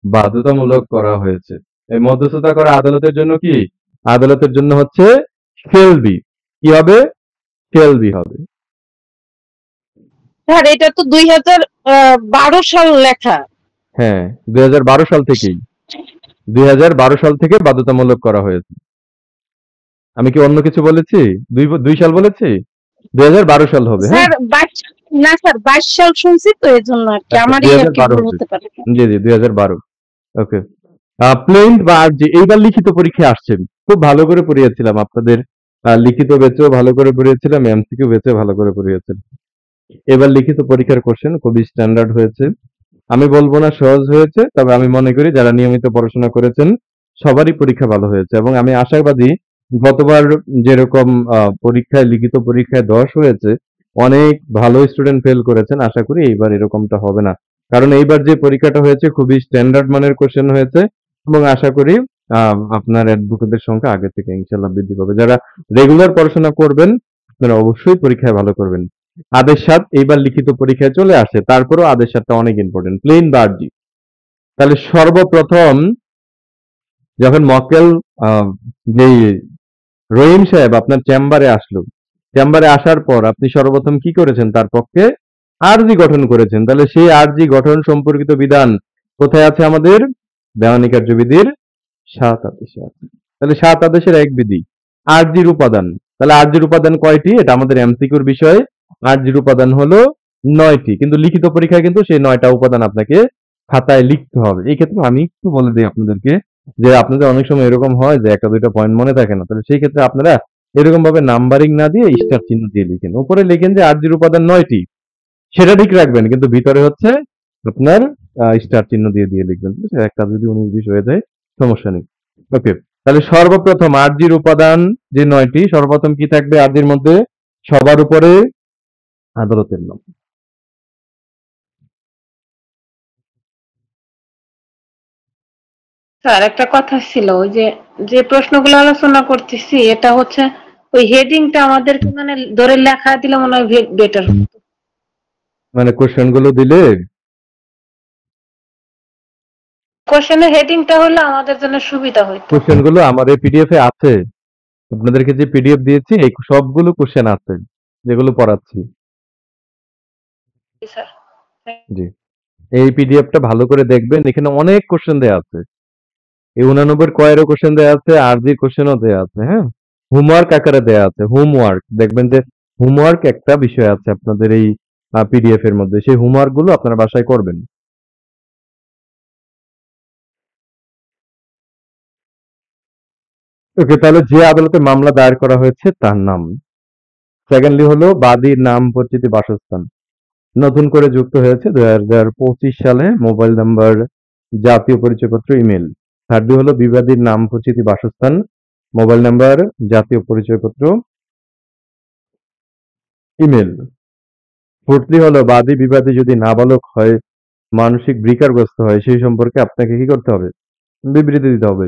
বাধ্যতামূলক করা হয়েছে। এই মধ্যস্থতা করা আদালতের জন্য কি? আদালতের জন্য হচ্ছে ফেলবি। কি হবে? ফেলবি হবে। স্যার এটা তো 2012 সাল লেখা। হ্যাঁ, 2012 সাল থেকেই 2012 সাল থেকে বাধ্যতামূলক করা হয়েছে। আমি কি অন্য কিছু বলেছি? 2 সাল বলেছি? 2012 সাল হবে, হ্যাঁ? স্যার 22 না স্যার 22 সাল শুনছি তো এজন্য আর কি আচ্ছা, আমারই আর কি 2012 ভুল হবে। হতে পারে। জি, 2012। ওকে। প্লেন বা আরজি এইবার লিখিত পরীক্ষায় আসছেন। খুব ভালো করে পড়িয়েছিলাম আপনাদের। লিখিত ব্যাচেও ভালো করে পড়িয়েছিলাম, এমসিকিউ ব্যাচেও ভালো করে পড়িয়েছিলাম। এবার লিখিত পরীক্ষার কোশ্চেন খুবই স্ট্যান্ডার্ড হয়েছে। আমি বলবো না সহজ হয়েছে, তবে আমি মনে করি যারা নিয়মিত পড়াশোনা করেছেন সবারই পরীক্ষা ভালো হয়েছে এবং আমি আশাবাদী গতবার যেরকম পরীক্ষায় লিখিত পরীক্ষায় 10 হয়েছে, অনেক ভালো স্টুডেন্ট ফেল করেছেন। আশা করি এইবার এরকমটা হবে না। কারণ এইবার যে পরীক্ষাটা হয়েছে খুবই স্ট্যান্ডার্ড মানের কোশ্চেন হয়েছে এবং আশা করি আপনার অ্যাডভোকেটের সংখ্যা আগে থেকে ইনশাল্লাহ বৃদ্ধি পাবে। যারা রেগুলার পড়াশোনা করবেন আপনারা অবশ্যই পরীক্ষায় ভালো করবেন। আদেশ 7 এইবার লিখিত পরীক্ষায় চলে আসে, তারপরেও আদেশ 7টা অনেক ইম্পর্টেন্ট। প্লেন বা আরজি। তাহলে সর্বপ্রথম যখন মক্কেল যেই রহিম সাহেব আপনার চেম্বারে আসলো, চেম্বারে আসার পর আপনি সর্বপ্রথম কি করেছেন? তার পক্ষে আরজি গঠন করেছেন। তাহলে সেই আরজি গঠন সম্পর্কিত বিধান কোথায় আছে আমাদের? দেওয়ানি কার্যবিধির 7 আদেশে আছে। তাহলে 7 আদেশের এক বিধি আরজির উপাদান। তাহলে আরজির উপাদান কয়টি? এটা আমাদের এমসিকিউর বিষয়। আরজির উপাদান হলো 9টি, কিন্তু লিখিত পরীক্ষায় কিন্তু সেই 9টা উপাদান আপনাকে খাতায় লিখতে হবে। এই ক্ষেত্রে আমি একটু বলে দিই আপনাদেরকে যে আপনাদের অনেক সময় এরকম হয় যে একটা দুইটা পয়েন্ট মনে থাকে না, তাহলে সেই ক্ষেত্রে আপনারা এরকম ভাবে নাম্বারিং না দিয়ে স্টার চিহ্ন দিয়ে লিখেন। উপরে লিখেন যে আরজির উপাদান 9টি, সেটা ঠিক রাখবেন, কিন্তু ভিতরে হচ্ছে আপনার স্টার চিহ্ন দিয়ে দিয়ে লিখবেন। ঠিক আছে? একটা যদি 19-20 হয়ে যায় সমস্যা নেই। ওকে, তাহলে সর্বপ্রথম আরজির উপাদান যে 9টি, সর্বপ্রথম কি থাকবে আরজির মধ্যে? সবার উপরে আদালতের নাম। স্যার একটা কথা ছিল, ওই যে যে প্রশ্নগুলো আলোচনা করতেছি এটা হচ্ছে ওই হেডিংটা আমাদেরকে মানে ধরে লেখা দিলে মনে হয় বেটার। মানে কোশ্চেন গুলো দিলে কোশ্চেনের হেডিংটা হলে আমাদের জন্য সুবিধা হইতো। কোশ্চেন গুলো আমার এই পিডিএফ এ আছে। আপনাদেরকে যে পিডিএফ দিয়েছি এই সবগুলো কোশ্চেন আছে যেগুলো পড়াচ্ছি। স্যার জি, এই পিডিএফটা ভালো করে দেখবেন, এখানে অনেক কোশ্চেন দেয়া আছে। এই 89 কয়েরও কোশ্চেন দেয়া আছে, আরজি কোশ্চেনও দেয়া আছে, হ্যাঁ? হোমওয়ার্ক আকারে দেয়া আছে। হোমওয়ার্ক দেখবেন যে হোমওয়ার্ক একটা বিষয় আছে আপনাদের এই পিডিএফ এর মধ্যে। সেই হোমওয়ার্ক গুলো আপনারা বাসায় করবেন। ওকে, তাহলে যে আদালতে মামলা দায়ের করা হয়েছে তার নাম। সেকেন্ডলি হলো বাদীর নাম, পরিচিতি, বাসস্থান। নতুন করে যুক্ত হয়েছে 2025 সালে মোবাইল নাম্বার, জাতীয় পরিচয়পত্র, ইমেল। থার্ডলি হলো বিবাদীর নাম, পরিচিতি, বাসস্থান, মোবাইল নাম্বার, জাতীয় পরিচয়পত্র, ইমেল। ফোর্থলি হলো বাদী বিবাদী যদি নাবালক হয়, মানসিক বিকারগ্রস্ত হয়, সেই সম্পর্কে আপনাকে কি করতে হবে? বিবৃতি দিতে হবে।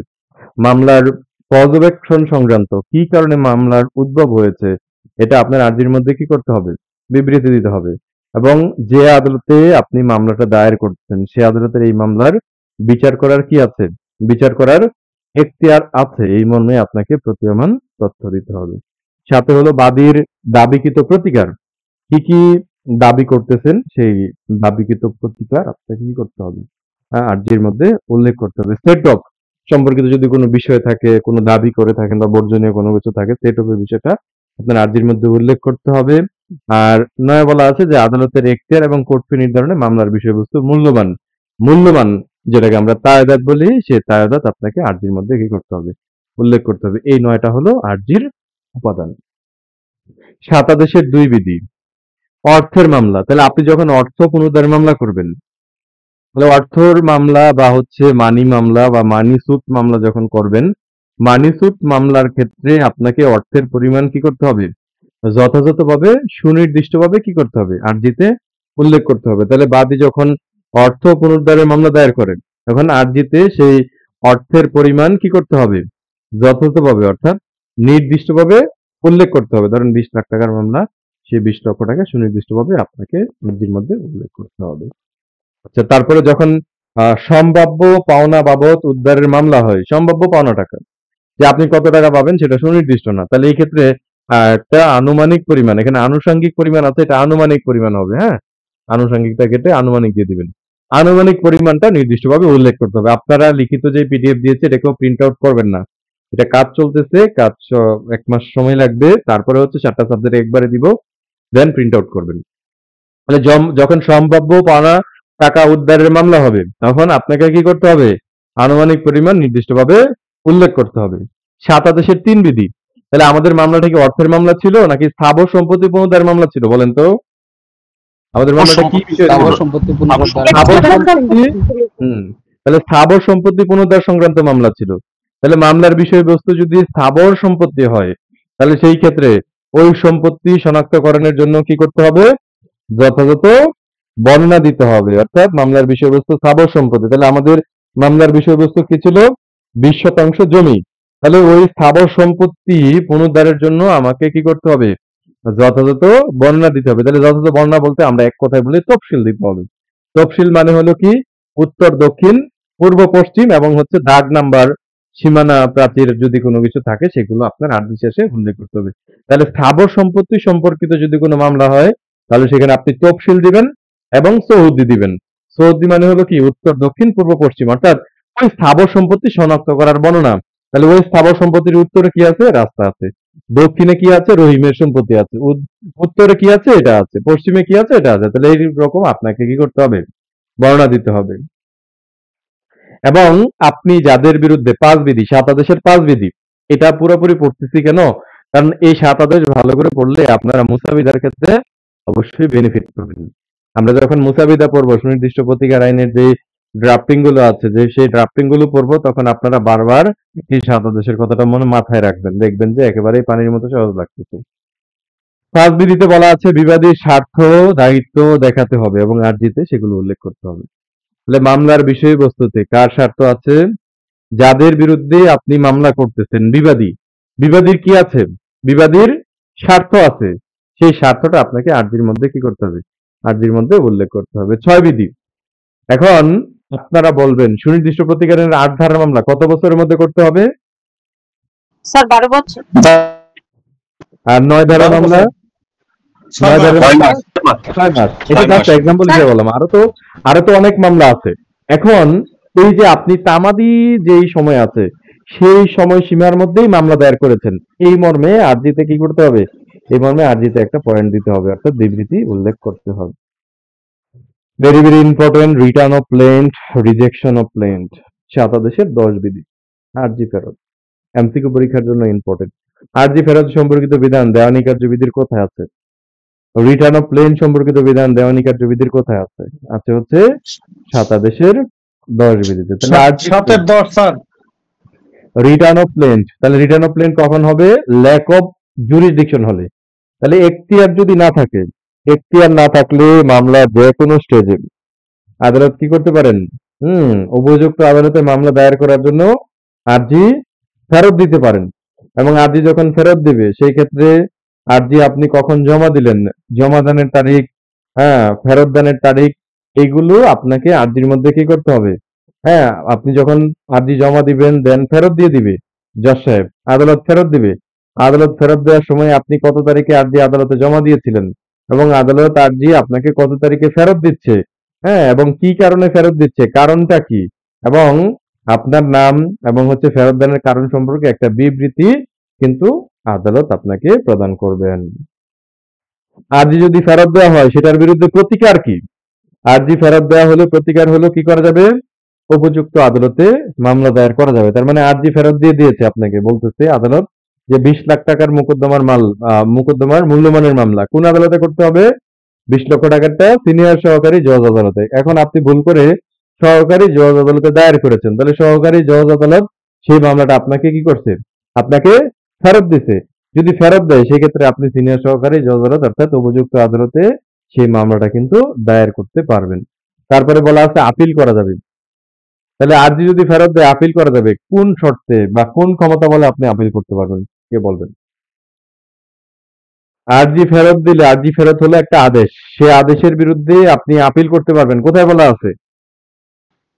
মামলার পর্যবেক্ষণ সংক্রান্ত কি কারণে মামলার উদ্ভব হয়েছে এটা আপনার আর্জির মধ্যে কি করতে হবে? বিবৃতি দিতে হবে। এবং যে আদালতে আপনি মামলাটা দায়ের করছেন সে আদালতের এই মামলার বিচার করার কি আছে? বিচার করার এখতিয়ার আছে, এই মর্মে আপনাকে প্রতীয়মান তথ্য দিতে হবে। সাথে হলো বাদীর দাবিকৃত প্রতিকার। কি কি দাবি করতেছেন সেই দাবিকৃত প্রতিকার আপনাকে কি করতে হবে? আর্জির মধ্যে উল্লেখ করতে হবে। সেট অফ সম্পর্কিত যদি কোনো বিষয় থাকে, কোনো দাবি করে থাকেন বা বর্জনীয় কোনো কিছু থাকে, সেট অফের বিষয়টা আপনার আর্জির মধ্যে উল্লেখ করতে হবে। আর 9 বলা আছে যে আদালতের এখতিয়ার এবং কোর্ট ফি নির্ধারণে মামলার বিষয়বস্তু মূল্যবান। মূল্যবান যেটাকে আমরা তায়েদাত বলি, সেই তায়েদাত আপনাকে আর্জির মধ্যে কি করতে হবে? উল্লেখ করতে হবে। এই 9টা হলো আর্জির উপাদান। 7 আদেশের 2 বিধি। অর্থের মামলা। তাহলে আপনি যখন অর্থ পুনরুদ্ধারের মামলা করবেন, তাহলে অর্থর মামলা বা হচ্ছে মানি মামলা বা মানি সুট মামলা যখন করবেন, মানি সুট মামলার ক্ষেত্রে আপনাকে অর্থের পরিমাণ কি করতে হবে? যথাযথভাবে সুনির্দিষ্টভাবে কি করতে হবে? আর্জিতে উল্লেখ করতে হবে। তাহলে বাদী যখন অর্থ পুনরুদ্ধারের মামলা দায়ের করেন তখন আর্জিতে সেই অর্থের পরিমাণ কি করতে হবে? যথাযথভাবে অর্থাৎ নির্দিষ্টভাবে উল্লেখ করতে হবে। ধরেন 20 লাখ টাকার মামলা, সেই 20 লক্ষ টাকা সুনির্দিষ্টভাবে আপনাকে আর্জির মধ্যে উল্লেখ করতে হবে। আচ্ছা, তারপরে যখন সম্ভাব্য পাওনা বাবদ উদ্ধারের মামলা হয়, সম্ভাব্য পাওনা টাকা যে আপনি কত টাকা পাবেন সেটা সুনির্দিষ্ট না, তাহলে এই ক্ষেত্রে একটা আনুমানিক পরিমাণ, এখানে আনুষঙ্গিক পরিমাণ আছে, এটা আনুমানিক পরিমাণ হবে, হ্যাঁ? আনুষঙ্গিকটা কেটে আনুমানিক দিয়ে দিবেন। আনুমানিক পরিমাণটা নির্দিষ্টভাবে উল্লেখ করতে হবে। আপনারা লিখিত যে পিডিএফ দিয়েছে এটাকেও প্রিন্ট আউট করবেন না। এটা কাজ চলতেছে, 1 মাস সময় লাগবে, তারপরে হচ্ছে 4টা সাবজেক্ট একবারে দিব, দেন প্রিন্ট আউট করবেন। তাহলে যখন সম্ভাব্য পাওনা টাকা উদ্ধারের মামলা হবে তখন আপনাকে কি করতে হবে? আনুমানিক পরিমাণ নির্দিষ্টভাবে উল্লেখ করতে হবে। 7 আদেশের 3 বিধি। তাহলে আমাদের মামলাটা কি অর্থের মামলা ছিল নাকি স্থাবর সম্পত্তি পুনরুদ্ধার মামলা ছিল বলেন তো? আমাদের মামলাটা কি বিষয় ছিল? স্থাবর সম্পত্তি পুনরুদ্ধার। স্থাবর সম্পত্তি। তাহলে স্থাবর সম্পত্তি পুনরুদ্ধার সংক্রান্ত মামলা ছিল। তাহলে মামলার বিষয়বস্তু যদি স্থাবর সম্পত্তি হয় তাহলে সেই ক্ষেত্রে ওই সম্পত্তি শনাক্তকরণের জন্য কি করতে হবে? যথাযথ বর্ণনা দিতে হবে। অর্থাৎ মামলার বিষয়বস্তু স্থাবর সম্পত্তি, তাহলে আমাদের মামলার বিষয়বস্তু কি ছিল? 20% জমি। তাহলে ওই স্থাবর সম্পত্তি পুনরুদ্ধারের জন্য আমাকে কি করতে হবে? যথাযথ বর্ণনা দিতে হবে। তাহলে যথাযথ বর্ণনা বলতে আমরা এক কথায় বলি তফসিল দিতে হবে। তফসিল মানে হলো কি? উত্তর, দক্ষিণ, পূর্ব, পশ্চিম এবং হচ্ছে দাগ নাম্বার, সীমানা, প্রাচীর যদি কোনো কিছু থাকে সেগুলো আপনার আর্জি শেষে উল্লেখ করতে হবে। তাহলে স্থাবর সম্পত্তি সম্পর্কিত যদি কোনো মামলা হয় তাহলে সেখানে আপনি তফসিল দিবেন এবং সৌহদ্দি দিবেন। সৌহদ্দি মানে হলো কি? উত্তর, দক্ষিণ, পূর্ব, পশ্চিম, অর্থাৎ ওই স্থাবর সম্পত্তি শনাক্ত করার বর্ণনা। তাহলে ওই স্থাবর সম্পত্তির উত্তরে কি আছে? রাস্তা আছে। দক্ষিণে কি আছে? রহিমের সম্পত্তি আছে। উত্তরে কি আছে? এটা আছে। পশ্চিমে কি আছে? এটা আছে। তাহলে এই রকম আপনাকে কি করতে হবে? বর্ণনা দিতে হবে। এবং আপনি যাদের বিরুদ্ধে 5 বিধি, 7 আদেশের 5 বিধি, এটা পুরোপুরি পড়তেছি কেন? কারণ এই 7 আদেশ ভালো করে পড়লে আপনারা মুসাবিদার ক্ষেত্রে অবশ্যই বেনিফিট পাবেন। আমরা যখন মুসাবিদা পড়বো, সুনির্দিষ্ট প্রতিকার আইনের যে ড্রাফটিং গুলো আছে, যে সেই ড্রাফটিং গুলো পড়বো, তখন আপনারা বারবার এই 7 আদেশের কথাটা মাথায় রাখবেন, দেখবেন যে একেবারেই পানির মতো সহজ লাগতেছে। 5 বিধিতে বলা আছে বিবাদীর স্বার্থ দায়িত্ব দেখাতে হবে এবং আর্জিতে সেগুলো উল্লেখ করতে হবে। তাহলে মামলার বিষয়বস্তুতে কার স্বার্থ আছে? যাদের বিরুদ্ধে আপনি মামলা করতেছেন, বিবাদীর কি আছে? বিবাদীর স্বার্থ আছে। সেই স্বার্থটা আপনাকে আর্জির মধ্যে কি করতে হবে? আর্জির মধ্যে উল্লেখ করতে হবে। 6 বিধি। এখন আপনারা বলবেন সুনির্দিষ্ট প্রতিকারের 8 ধারার মামলা কত বছরের মধ্যে করতে হবে? স্যার 12 বছর। আর 9 ধারার মামলা? 9 ধারার মামলা 6 মাস। এটা জাস্ট এক্সাম্পল হিসেবে বললাম, আরো তো অনেক মামলা আছে। এখন এই যে আপনি তামাদি যেই সময় আছে সেই সময় সীমার মধ্যেই মামলা দায়ের করেছেন, এই মর্মে আর্জিতে কি করতে হবে? এই মর্মে আর্জিতে একটা পয়েন্ট দিতে হবে, অর্থাৎ বিবৃতি উল্লেখ করতে হবে। Very very important, return of plant, rejection of plant, 7 আদেশের 10 বিধি। আর্জি ফেরত এমসিকিউ পরীক্ষার জন্য ইম্পর্টেন্ট। আর্জি ফেরত সম্পর্কিত বিধান দেওয়ানি কার্যবিধির কোথায় আছে? রিটার্ন অফ প্লেন সম্পর্কিত বিধান দেওয়ানি কার্যবিধির কোথায় আছে? আছে হচ্ছে 7 আদেশের 10 বিধিতে। তাহলে আর্জি 7-10 স্যার। রিটার্ন অফ প্লেন, তাহলে রিটার্ন অফ প্লেন কখন হবে? ল্যাক অফ জুরিসডিকশন হলে। তাহলে এখতিয়ার যদি না থাকে, এখতিয়ার না থাকলে মামলা যে কোনো স্টেজে আদালত কি করতে পারেন? উপযুক্ত আদালতে মামলা দায়ের করার জন্য আর্জি ফেরত দিতে পারেন। এবং আর্জি যখন ফেরত দিবে সেই ক্ষেত্রে আর্জি আপনি কখন জমা দিলেন, জমা দানের তারিখ, ফেরত দানের তারিখ, এইগুলো আপনাকে আর্জির মধ্যে কি করতে হবে? আপনি যখন আর্জি জমা দিবেন দেন ফেরত দিয়ে দিবে জজ সাহেব, আদালত ফেরত দিবে। আদালত ফেরত দেওয়ার সময় আপনি কত তারিখে আর্জি আদালতে জমা দিয়েছিলেন এবং আদালত আর্জি আপনাকে কত তারিখে ফেরত দিচ্ছে, এবং কি কারণে ফেরত দিচ্ছে, কারণটা কি, এবং আপনার নাম এবং হচ্ছে ফেরত দানের কারণ সম্পর্কে একটা বিবৃতি কিন্তু আদালত আপনাকে প্রদান করবেন। আর্জি যদি ফেরত দেওয়া হয় সেটার বিরুদ্ধে প্রতিকার কি? আর্জি ফেরত দেওয়া হলে প্রতিকার হলো কি করা যাবে? উপযুক্ত আদালতে মামলা দায়ের করা যাবে। তার মানে আর্জি ফেরত দিয়ে দিয়েছে আপনাকে, বলতেছে আদালত যে 20 লাখ টাকার মুকদ্দমার মূল্যমানের মামলা কোন আদালতে করতে হবে? 20 লক্ষ টাকারটা সিনিয়র সহকারী জজ আদালতে। এখন আপনি ভুল করে সহকারী জজ আদালতে দায়ের করেছেন, তাহলে সহকারী জজ আদালত সেই মামলাটা আপনাকে কি করছে? আপনাকে ফেরত দিছে। যদি ফেরত দেয় সেক্ষেত্রে আপনি সিনিয়র সহকারী জজ আদালত অর্থাৎ উপযুক্ত আদালতে সেই মামলাটা কিন্তু দায়ের করতে পারবেন। তারপরে বলা আছে আপিল করা যাবে। তাহলে আর্জি যদি ফেরত দেয় আপিল করা যাবে কোন শর্তে বা কোন ক্ষমতা বলে আপনি আপিল করতে পারবেন? কে বলবেন? আর্জি ফেরত দিলে, আর্জি ফেরত হলো একটা আদেশ, সে আদেশের বিরুদ্ধে আপনি আপিল করতে পারবেন। কোথায় বলা আছে?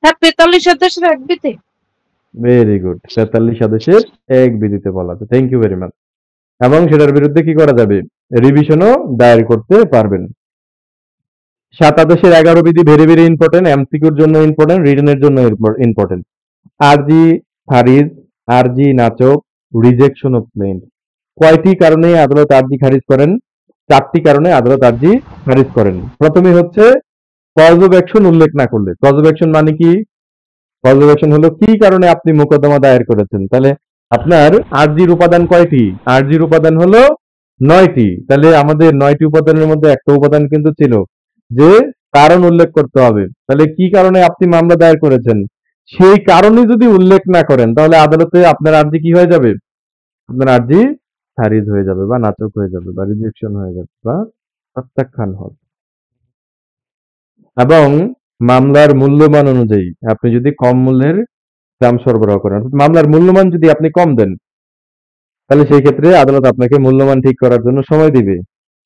হ্যাঁ 45 আদেশের 1 বিধি। ভেরি গুড, 43 আদেশের 1 বিধিতে বলা আছে। Thank you very much. এবং সেটার বিরুদ্ধে কি করা যাবে? রিভিশনও দায়ের করতে পারবেন। 7 আদেশের 11 বিধি ভেরি ভেরি ইম্পর্টেন্ট, এমসিকিউর জন্য ইম্পর্টেন্ট, রিটেনের জন্য ইম্পর্টেন্ট। আরজি খারিজ, আরজি নাচক, রিজেকশন অফ ক্লেম। কয়টি কারণে আদালত আরজি খারিজ করেন? 4টি কারণে আদালত আরজি খারিজ করেন। প্রথমে হচ্ছে কজ অফ অ্যাকশন উল্লেখ না করলে। কজ অফ অ্যাকশন মানে কি? কজ অফ অ্যাকশন হলো কি কারণে আপনি মোকদ্দমা দায়ের করেছেন। তাহলে আপনার আরজির উপাদান কয়টি? আরজির উপাদান হলো 9টি। তাহলে আমাদের 9টি উপাদানের মধ্যে একটা উপাদান কিন্তু ছিল যে কারণ উল্লেখ করতে হবে। তাহলে কি কারণে আপনি মামলা দায়ের করেছেন সেই কারণে যদি উল্লেখ না করেন তাহলে আদালতে আপনার আরজি কি হয়ে যাবে? আপনার আরজি খারিজ হয়ে যাবে বা নাকচ হয়ে যাবে বা রিজেকশন হয়ে যাবে বা প্রত্যাখ্যান হবে। এবং মামলার মূল্যমান অনুযায়ী আপনি যদি কম মূল্যের দাম সরবরাহ করেন, অর্থাৎ মামলার মূল্যমান যদি আপনি কম দেন তাহলে সেই ক্ষেত্রে আদালত আপনাকে মূল্যমান ঠিক করার জন্য সময় দিবে।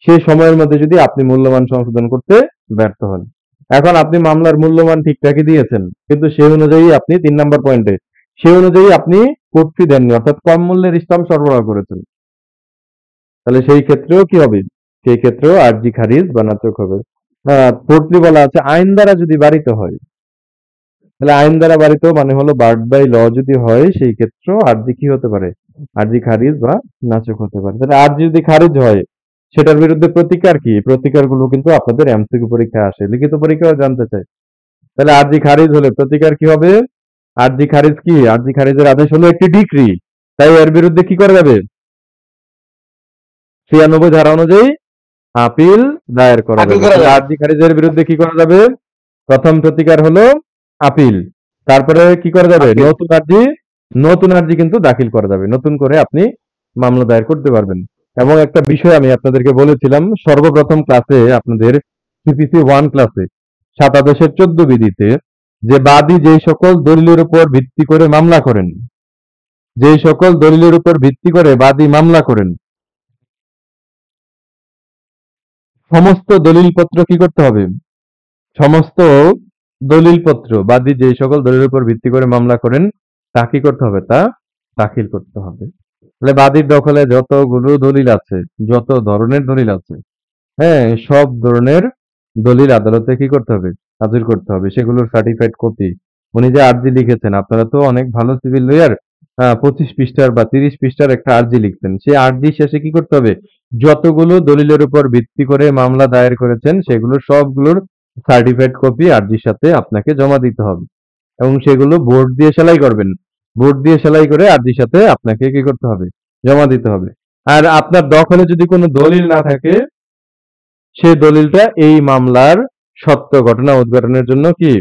সেই সময়ের মধ্যে যদি আপনি মূল্যমান সংশোধন করতে ব্যর্থ হন, এখন আপনি মামলার মূল্যমান ঠিকঠাকই দিয়েছেন কিন্তু সেই অনুযায়ী আপনি 3 নম্বর পয়েন্টে সেই অনুযায়ী আপনি কোর্ট ফি দেননি, অর্থাৎ কম মূল্যের স্টাম্প সরবরাহ করেছেন, তাহলে সেই ক্ষেত্রেও কি হবে? সেই ক্ষেত্রেও আরজি খারিজ বা নাকচ হবে। ফোর্থলি বলা আছে আইন দ্বারা যদি বাড়িত হয়, তাহলে আইন দ্বারা বাড়িত মানে হলো বার্ড বাই ল যদি হয় সেই ক্ষেত্রেও আরজি কি হতে পারে? আরজি খারিজ বা নাকচ হতে পারে। তাহলে আরজি যদি খারিজ হয় সেটার বিরুদ্ধে প্রতিকার কি? প্রতিকার গুলো কিন্তু আপনাদের এমসিকিউ পরীক্ষায় আসে, লিখিত পরীক্ষাও জানতে চাই। তাহলে আরজি খারিজ হলে প্রতিকার কি হবে? আরজি খারিজ কি? আরজি খারিজের আদেশ হলো একটি ডিক্রি, তাই এর বিরুদ্ধে কি করা যাবে? 96 ধারা অনুযায়ী আপিল দায়ের করা যাবে। তাহলে আরজি খারিজের বিরুদ্ধে কি করা যাবে? প্রথম প্রতিকার হলো আপিল। তারপরে কি করা যাবে? নতুন আরজি কিন্তু দাখিল করা যাবে, নতুন করে আপনি মামলা দায়ের করতে পারবেন। এবং একটা বিষয় আমি আপনাদেরকে বলেছিলাম সর্বপ্রথম ক্লাসে, আপনাদের সিপিসি 1 ক্লাসে 7 আদেশের 14 বিধিতে, যে বাদী যেই সকল দলিলের উপর ভিত্তি করে মামলা করেন, যেই সকল দলিলের উপর ভিত্তি করে বাদী মামলা করেন, সমস্ত দলিলপত্র কি করতে হবে? সমস্ত দলিলপত্র বাদী যে সকল দলিলের উপর ভিত্তি করে মামলা করেন তা কি করতে হবে? তা দাখিল করতে হবে। তাহলে বাদীর দখলে যতগুলো দলিল আছে, যত ধরনের দলিল আছে, হ্যাঁ, সব ধরনের দলিল আদালতে কি করতে হবে? হাজির করতে হবে। সেগুলোর সার্টিফাইড কপি। উনি যে আর্জি লিখেছেন, আপনারা তো অনেক ভালো সিভিল লয়ার, 25 পৃষ্ঠার বা 30 পৃষ্ঠার একটা আর্জি লিখছেন, সেই আর্জি শেষে কি করতে হবে? যতগুলো দলিলের উপর ভিত্তি করে মামলা দায়ের করেছেন সেগুলোর সবগুলোর সার্টিফাইড কপি আর্জির সাথে আপনাকে জমা দিতে হবে এবং সেগুলো বোর্ড দিয়ে সেলাই করবেন। বোর্ড দিয়ে সেলাই করে আর্জির সাথে আপনাকে কি করতে হবে? জমা দিতে হবে। আর আপনার দখলে যদি কোনো দলিল না থাকে সেই দলিলটা এই মামলার সত্য ঘটনা উদ্ঘাটনের জন্য কি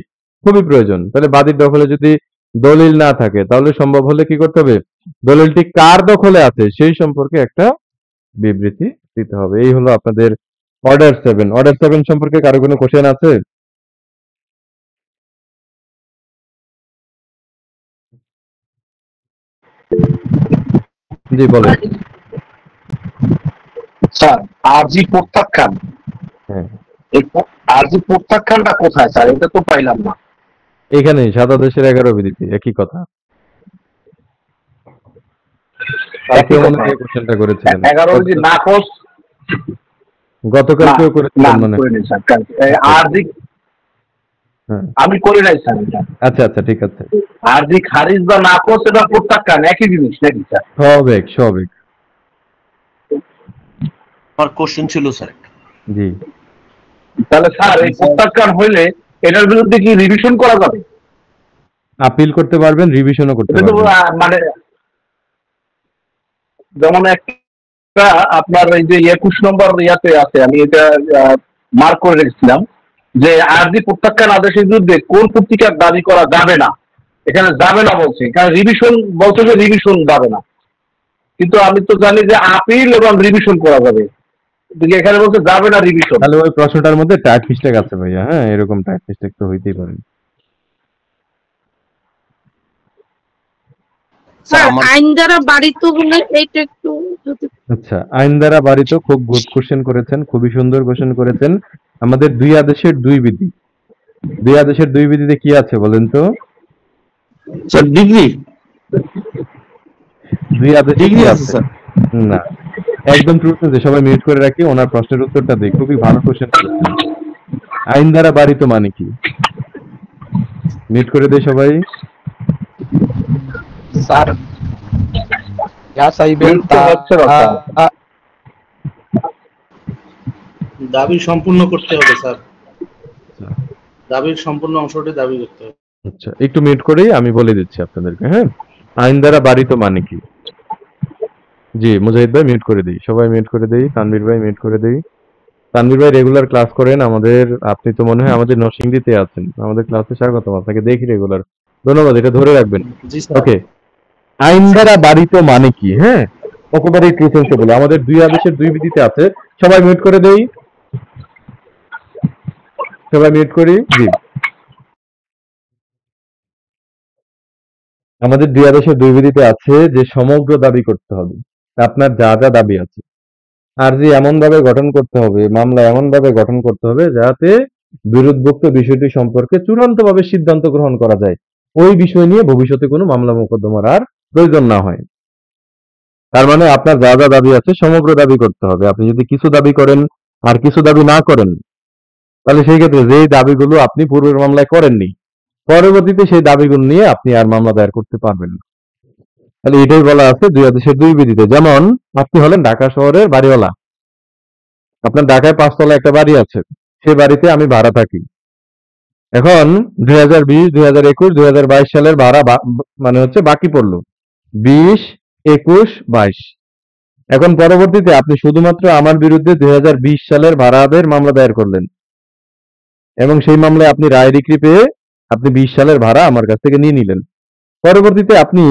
খুবই প্রয়োজন। তাহলে বাদীর দখলে যদি দলিল না থাকে তাহলে সম্ভব হলে কি করতে হবে? দলিলটি কার দখলে আছে সেই সম্পর্কে একটা বিবৃতি দিতে হবে। এই হলো আপনাদের অর্ডার 7। অর্ডার 7 সম্পর্কে কারো কোনো কোশ্চেন আছে? জি বলেন। স্যার আরজি প্রত্যাখ্যান, হ্যাঁ, এই আরজি প্রত্যাখ্যানটা কোথায় স্যার? এটা তো পাইলাম না। এখানে 7 আদেশের 11 বিধিতে একই কথা। কালকে মনে হয় কোশ্চেনটা করেছিলেন। 11 বিধি নাকচ গতকালকেও করেছিলেন মনে হয়। করিনি স্যার। আরজি হ্যাঁ, আমি করি নাই স্যার এটা। আচ্ছা আচ্ছা ঠিক আছে। আরজি খারিজ বা নাকচ এটা প্রত্যাখ্যান একই জিনিস নাকি স্যার? স্বাভাবিক। আমার কোশ্চেন ছিল স্যার। জি, তাহলে স্যার এই প্রত্যাখ্যান হইলে এটার বিরুদ্ধে কি রিভিশন করা যাবে? আপিল করতে পারবেন, রিভিশনও করতে এটা তো পারবেন। মানে যেমন একটা আপনার এই যে 21 নম্বর ইয়াতে আছে, আমি এটা মার্ক করে রেখেছিলাম যে আরজি প্রত্যাখ্যান আদেশের বিরুদ্ধে কোন প্রতিকার দাবি করা যাবে না। এখানে যাবে না বলছে, এখানে রিভিশন বলছে যে রিভিশন যাবে না, কিন্তু আমি তো জানি যে আপিল এবং রিভিশন করা যাবে, কিন্তু এখানে বলছে যাবে না রিভিশন। তাহলে ওই প্রশ্নটার মধ্যে টাইপ মিস্টেক আছে ভাইয়া। হ্যাঁ, এরকম টাইপ মিস্টেক তো হইতেই পারে। স্যার আইন দ্বারা বাড়িত হলে এইটা একটু যদি আচ্ছা, আইন দ্বারা বাড়িত খুব গুড কোশ্চেন করেছেন, খুবই সুন্দর কোশ্চেন করেছেন। আমাদের 2 আদেশের 2 বিধি, 2 আদেশের 2 বিধিতে কি আছে বলেন তো? স্যার ডিগ্রি 2 আদেশে কি আছে? না, একদম ট্রুথ যে সবাই মিউট করে রাখি, ওনার প্রশ্নের উত্তরটা দিই। খুবই ভালো কোশ্চেন করেছেন। আইন দ্বারা বাড়িত মানে কি? মিউট করে দেয় সবাই। স্যার যা চাইবেন মিউট তো তা হচ্ছে না, স্যার। দাবি সম্পূর্ণ করতে হবে স্যার, দাবির সম্পূর্ণ অংশটি দাবি করতে হবে। আচ্ছা, একটু মিউট করেই আমি বলে দিচ্ছি আপনাদেরকে। হ্যাঁ, আইন দ্বারা বাড়িত মানে কি? জি, মুজাহিদ ভাই মিউট করে দিই, সবাই মিউট করে দিই, তানভীর ভাই মিউট করে দিই। তানভীর ভাই রেগুলার ক্লাস করেন আমাদের, আপনি তো মনে হয় আমাদের নরসিংদীতে আছেন, আমাদের ক্লাসে স্বাগতম, আপনাকে দেখি রেগুলার। ধন্যবাদ, এটা ধরে রাখবেন। জি স্যার। ওকে, আইন দ্বারা বাড়িত মানে কি? হ্যাঁ, একেবারে ট্রু সেন্সে বলে আমাদের দুই আদেশের দুই বিধিতে আছে। সবাই মিউট করে দেই, সবাই মিউট করি। জি, আমাদের দুই আদেশের দুই বিধিতে আছে যে সমগ্র দাবি করতে হবে, আপনার যা যা দাবি আছে। আর যে এমন ভাবে গঠন করতে হবে, মামলা এমন ভাবে গঠন করতে হবে যাতে বিরোধভুক্ত বিষয়টি সম্পর্কে চূড়ান্তভাবে সিদ্ধান্ত গ্রহণ করা যায়, ওই বিষয় নিয়ে ভবিষ্যতে কোনো মামলা মোকদ্দমার আর প্রয়োজন না হয়। তার মানে আপনার যা যা দাবি আছে সমগ্র দাবি করতে হবে। আপনি যদি কিছু দাবি করেন আর কিছু দাবি না করেন, তাহলে সেই ক্ষেত্রে যেই দাবিগুলো আপনি পূর্বের মামলায় করেননি, পরবর্তীতে সেই দাবিগুলো নিয়ে আপনি আর মামলা দায়ের করতে পারবেন না। তাহলে এটাই বলা আছে দুই আদেশের দুই বিধিতে। যেমন আপনি হলেন ঢাকা শহরের বাড়িওয়ালা, আপনার ঢাকায় 5 তলা একটা বাড়ি আছে, সেই বাড়িতে আমি ভাড়া থাকি। এখন 2020, 2021, 2022 সালের ভাড়া মানে হচ্ছে বাকি পড়লো 20, 21, 22। এখন পরবর্তীতে আপনি শুধুমাত্র আমার বিরুদ্ধে 2020 সালের ভাড়া আদায়ের মামলা দায়ের করলেন এবং সেই মামলায় আপনি রায় ডিক্রি পেয়ে আপনি 20 সালের ভাড়া আমার কাছ থেকে নিয়ে নিলেন। পরবর্তীতে আপনি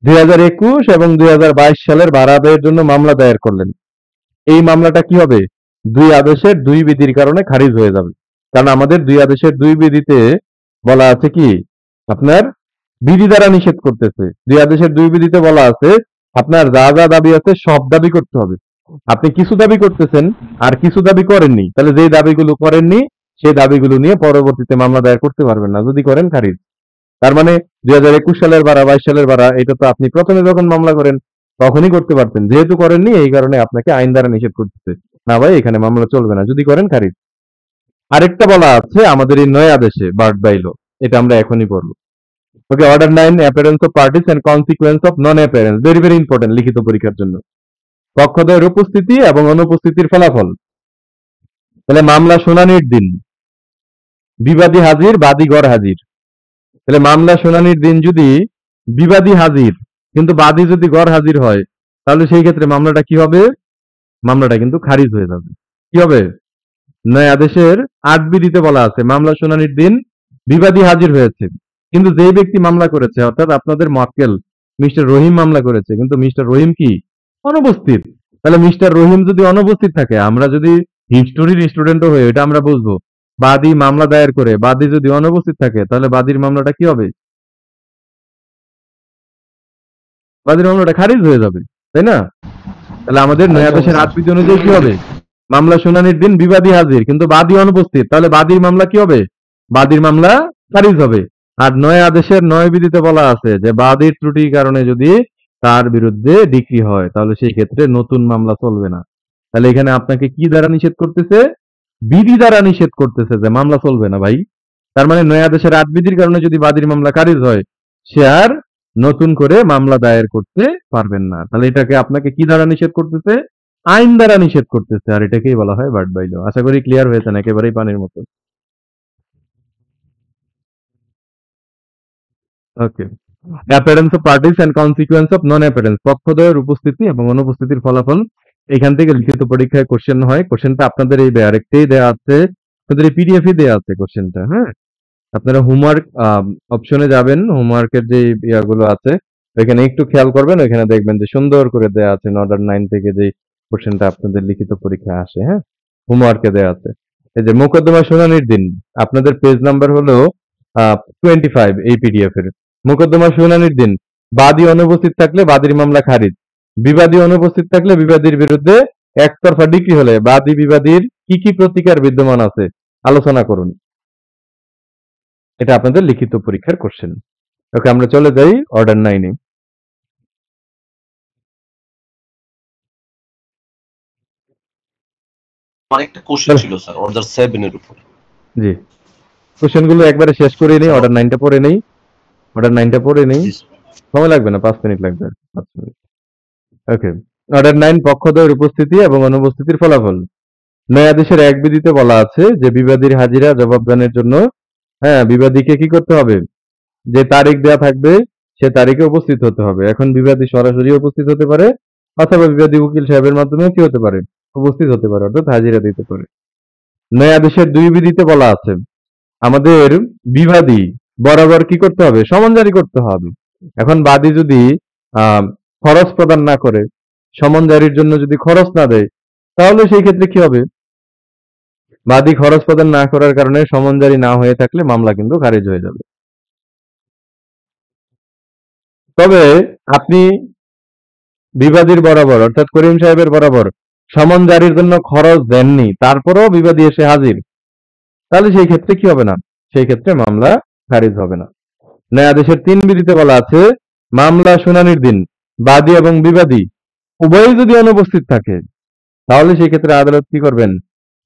2021 এবং 2022 সালের ভাড়া আদায়ের জন্য মামলা দায়ের করলেন। এই মামলাটা কি হবে? দুই আদেশের দুই বিধির কারণে খারিজ হয়ে যাবে। কারণ আমাদের দুই আদেশের দুই বিধিতে বলা আছে কি, আপনার বিধি দ্বারা নিষেধ করতেছে। দুই আদেশের দুই বিধিতে বলা আছে আপনার যা যা দাবি আছে সব দাবি করতে হবে। আপনি কিছু দাবি করতেছেন আর কিছু দাবি করেননি, তাহলে যেই দাবিগুলো করেননি সেই দাবিগুলো নিয়ে পরবর্তীতে মামলা দায়ের করতে পারবেন না, যদি করেন খারিজ। তার মানে 2021 সালের ভাড়া, 22 সালের ভাড়া, এটা তো আপনি প্রথমে যখন মামলা করেন তখনই করতে পারতেন, যেহেতু করেননি এই কারণে আপনাকে আইন দ্বারা নিষেধ করতেছে, না ভাই এখানে মামলা চলবে না, যদি করেন খারিজ। আরেকটা বলা আছে আমাদের এই নয় আদেশে, বার্ড বাইলো, এটা আমরা এখনই পড়বো। Okay, order 9, appearance of parties and consequence of non appearance, very very important লিখিত পরীক্ষার জন্য। পক্ষদ্বয়ের উপস্থিতি এবং অনুপস্থিতির ফলাফল। তাহলে মামলা শুনানির দিন, বিবাদী হাজির, বাদী গড় হাজির। তাহলে মামলা শুনানির দিন যদি বিবাদী হাজির কিন্তু বাদী যদি গড় হাজির হয়, তাহলে সেই ক্ষেত্রে মামলাটা কি হবে? মামলাটা কিন্তু খারিজ হয়ে যাবে। কি হবে? নয় আদেশের 8 বিধিতে বলা আছে মামলা শুনানির দিন বিবাদী হাজির হয়েছে, কিন্তু যেই ব্যক্তি মামলা করেছে, অর্থাৎ আপনাদের মক্কেল মিস্টার রহিম মামলা করেছে, কিন্তু মিস্টার রহিম কি অনুপস্থিত। তাহলে মিস্টার রহিম যদি অনুপস্থিত থাকে, আমরা যদি হিস্টোরির স্টুডেন্টও হই এটা আমরা বুঝবো, বাদী মামলা দায়ের করে বাদী যদি অনুপস্থিত থাকে তাহলে বাদীর মামলাটা কি হবে? বাদীর মামলাটা খারিজ হয়ে যাবে, তাই না? তাহলে আমাদের নয় আদেশের 8 বিধি অনুযায়ী কি হবে? মামলা শুনানির দিন বিবাদী হাজির কিন্তু বাদী অনুপস্থিত, তাহলে বাদীর মামলা কি হবে? বাদীর মামলা খারিজ হবে। আর নয় আদেশের 9 বিধিতে বলা আছে যে বাদীর ত্রুটির কারণে যদি তার বিরুদ্ধে ডিক্রি হয় তাহলে সেই ক্ষেত্রে নতুন মামলা চলবে না। তাহলে এখানে আপনাকে কি দ্বারা নিষেধ করতেছে? বিধি দ্বারা নিষেধ করতেছে যে মামলা চলবে না ভাই। তার মানে নয় আদেশের 8 বিধির কারণে যদি বাদীর মামলা খারিজ হয়, সে আর নতুন করে মামলা দায়ের করতে পারবেন না। তাহলে এটাকে আপনাকে কি দ্বারা নিষেধ করতেছে? আইন দ্বারা নিষেধ করতেছে, আর এটাকেই বলা হয় বার্ড বাই ল। আশা করি ক্লিয়ার হয়েছেন, একেবারেই পানির মতো। Okay, appearance of parties and consequence of non appearance, পক্ষদ্বয়ের উপস্থিতি এবং অনুপস্থিতির ফলাফল। এখান থেকে লিখিত পরীক্ষায় কোশ্চেন হয়। কোশ্চেনটা আপনাদের এই আরেকটাই দেওয়া আছে, আপনাদের এই পিডিএফই দেওয়া আছে কোশ্চেনটা। হ্যাঁ, আপনারা হোমওয়ার্ক অপশনে যাবেন, হোমওয়ার্কের যে ইয়াগুলো আছে ওইখানে একটু খেয়াল করবেন, ওইখানে দেখবেন যে সুন্দর করে দেয়া আছে অর্ডার 9 থেকে যে কোশ্চেনটা আপনাদের লিখিত পরীক্ষায় আসে। হ্যাঁ, হোমওয়ার্কে দেয়া আছে। এই যে মোকদ্দমা শুনানির দিন, আপনাদের পেজ নাম্বার হলো 25 এই পিডিএফ এর। মোকদ্দমা শুনানির দিন বাদী অনুপস্থিত থাকলে বাদীর মামলা খারিজ, বিবাদী অনুপস্থিত থাকলে বিবাদীর বিরুদ্ধে একতরফা ডিক্রি হলে বাদী বিবাদীর কি কি প্রতিকার বিদ্যমান আছে আলোচনা করুন। এটা আপনাদের লিখিত পরীক্ষার কোশ্চেন। ওকে, আমরা চলে যাই অর্ডার 9-এ। আমার একটা কোশ্চেন ছিল স্যার অর্ডার 7 এর উপর। জি, কোশ্চেন গুলো একবারে শেষ করে নেই, অর্ডার 9টা পড়ে নেই, অর্ডার 9টা পড়ে নেই, সময় লাগবে না, 5 মিনিট লাগবে, 5 মিনিট। ওকে, অর্ডার 9 পক্ষদ্বয়ের উপস্থিতি এবং অনুপস্থিতির ফলাফল। ন্যায়াধীশের এক বিধিতে বলা আছে যে বিবাদীর হাজিরা জবাবদানের জন্য বিবাদীকে কি করতে হবে, যে তারিখ দেওয়া থাকবে সে তারিখে উপস্থিত হতে হবে। এখন বিবাদী সরাসরি উপস্থিত হতে পারে অথবা বিবাদী উকিল সাহেবের মাধ্যমে কি হতে পারে, উপস্থিত হতে পারে, অর্থাৎ হাজিরা দিতে পারে। ন্যায়াধীশের 2 বিধিতে বলা আছে আমাদের বিবাদী বরাবর কি করতে হবে, সমন জারি করতে হবে। এখন বাদী যদি খরচ প্রদান না করে, সমন জারির জন্য যদি খরচ না দেয়, তাহলে সেই ক্ষেত্রে কি হবে, বাদী খরচ প্রদান না করার কারণে সমন জারি না হয়ে থাকলে মামলা কিন্তু খারিজ হয়ে যাবে। তবে আপনি বিবাদীর বরাবর অর্থাৎ করিম সাহেবের বরাবর সমন জারির জন্য খরচ দেননি, তারপরেও বিবাদী এসে হাজির, তাহলে সেই ক্ষেত্রে কি হবে না, সেই ক্ষেত্রে মামলা খারিজ হবে না। ন্যায়াধীশের 3 বিধিতে বলা আছে মামলা শুনানির দিন বাদী এবং বিবাদী উভয়ই যদি অনুপস্থিত থাকে, তাহলে সেই ক্ষেত্রে আদালত কি করবেন,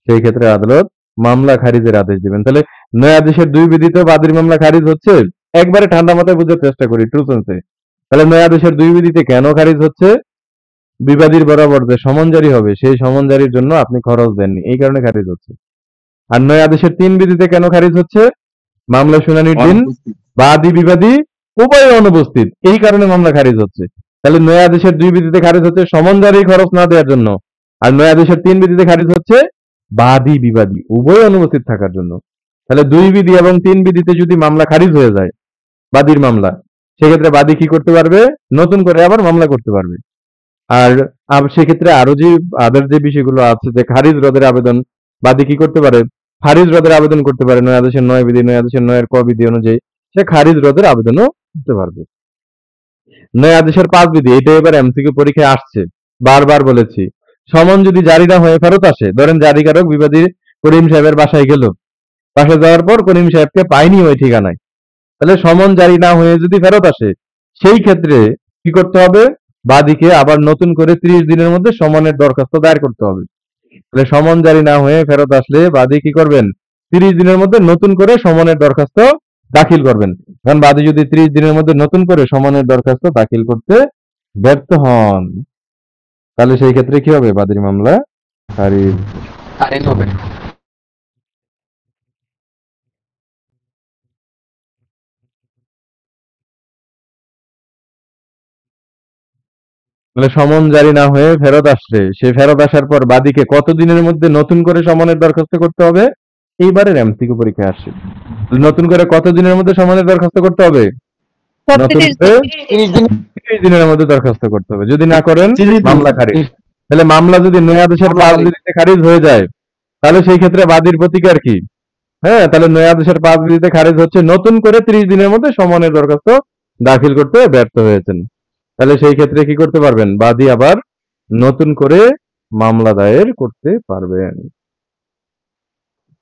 সেই ক্ষেত্রে আদালত মামলা খারিজের আদেশ দিবেন। তাহলে ন্যায়াধীশের 2 বিধিতে বাদীর মামলা খারিজ হচ্ছে, একবারে ঠান্ডা মাথায় বোঝার চেষ্টা করি ট্রু সেন্সে। তাহলে ন্যায়াধীশের 2 বিধিতে কেন খারিজ হচ্ছে, বিবাদীর বরাবর যে সমন জারি হবে সেই সমন জারির জন্য আপনি খরচ দেননি, এই কারণে খারিজ হচ্ছে। আর ন্যায়াধীশের 3 বিধিতে কেন খারিজ হচ্ছে, মামলা শুনানির দিন বাদী বিবাদী উভয় অনুপস্থিত, এই কারণে মামলা খারিজ হচ্ছে। তাহলে ন্যায়াধীশের 2 বিধিতে খারিজ হচ্ছে সমন জারির খরচ না দেওয়ার জন্য, আর ন্যায়াধীশের 3 বিধিতে খারিজ হচ্ছে বাদী বিবাদী উভয় অনুপস্থিত থাকার জন্য। তাহলে 2 বিধি এবং 3 বিধিতে যদি মামলা খারিজ হয়ে যায় বাদীর মামলা, সেক্ষেত্রে বাদী কি করতে পারবে, নতুন করে আবার মামলা করতে পারবে। আর সেক্ষেত্রে আরো যে আদার যে বিষয়গুলো আছে, যে খারিজ রদের আবেদন, বাদী কি করতে পারে, খারিজ রদের আবেদন করতে পারে, ন্যায়াধীশের 9 বিধি, ন্যায়াধীশের 9 এর ক বিধি অনুযায়ী সে খারিজ রদের আবেদনও করতে পারবে। ন্যায়াধীশের 5 বিধি, এটা এবার এমসিকিউ পরীক্ষায় আসছে, বারবার বলেছি, সমন যদি জারি না হয়ে ফেরত আসে, ধরেন জারিকারক বিবাদী করিম সাহেবের বাসায় গেল, বাসায় যাওয়ার পর করিম সাহেবকে পায়নি ওই ঠিকানায়, তাহলে সমন জারি না হয়ে যদি ফেরত আসে, সেই ক্ষেত্রে কি করতে হবে, বাদীকে আবার নতুন করে 30 দিনের মধ্যে সমনের দরখাস্ত দায়ের করতে হবে। তাহলে সমন জারি না হয়ে ফেরত আসলে বাদী কি করবেন, 30 দিনের মধ্যে নতুন করে সমনের দরখাস্ত দাখিল করবেন। কারণ বাদী যদি 30 দিনের মধ্যে নতুন করে সমনের দরখাস্ত দাখিল করতে ব্যর্থ হন, তাহলে সেই ক্ষেত্রে কি হবে, বাদীর মামলা খারিজ হবে। মানে সমন জারি না হয়ে ফেরত আসলে, সে ফেরত আসার পর বাদীকে কতদিনের মধ্যে নতুন করে সমনের দরখাস্ত করতে হবে, এইবারের এমসিকিউ পরীক্ষায় আসছে। নতুন করে কতদিনের মধ্যে সমনের দরখাস্ত করতে হবে, নতুন করে 30 দিনের মধ্যে দরখাস্ত করতে হবে। যদি না করেন মামলা খারিজ। তাহলে মামলা যদি ন্যায়াধীশের 5 বিধিতে খারিজ হয়ে যায়, তাহলে সেই ক্ষেত্রে বাদীর প্রতিকার কি, তাহলে ন্যায়াধীশের 5 বিধিতে খারিজ হচ্ছে নতুন করে 30 দিনের মধ্যে সমনের দরখাস্ত দাখিল করতে ব্যর্থ হয়েছেন, তাহলে সেই ক্ষেত্রে কি করতে পারবেন, বাদী আবার নতুন করে মামলা দায়ের করতে পারবেন।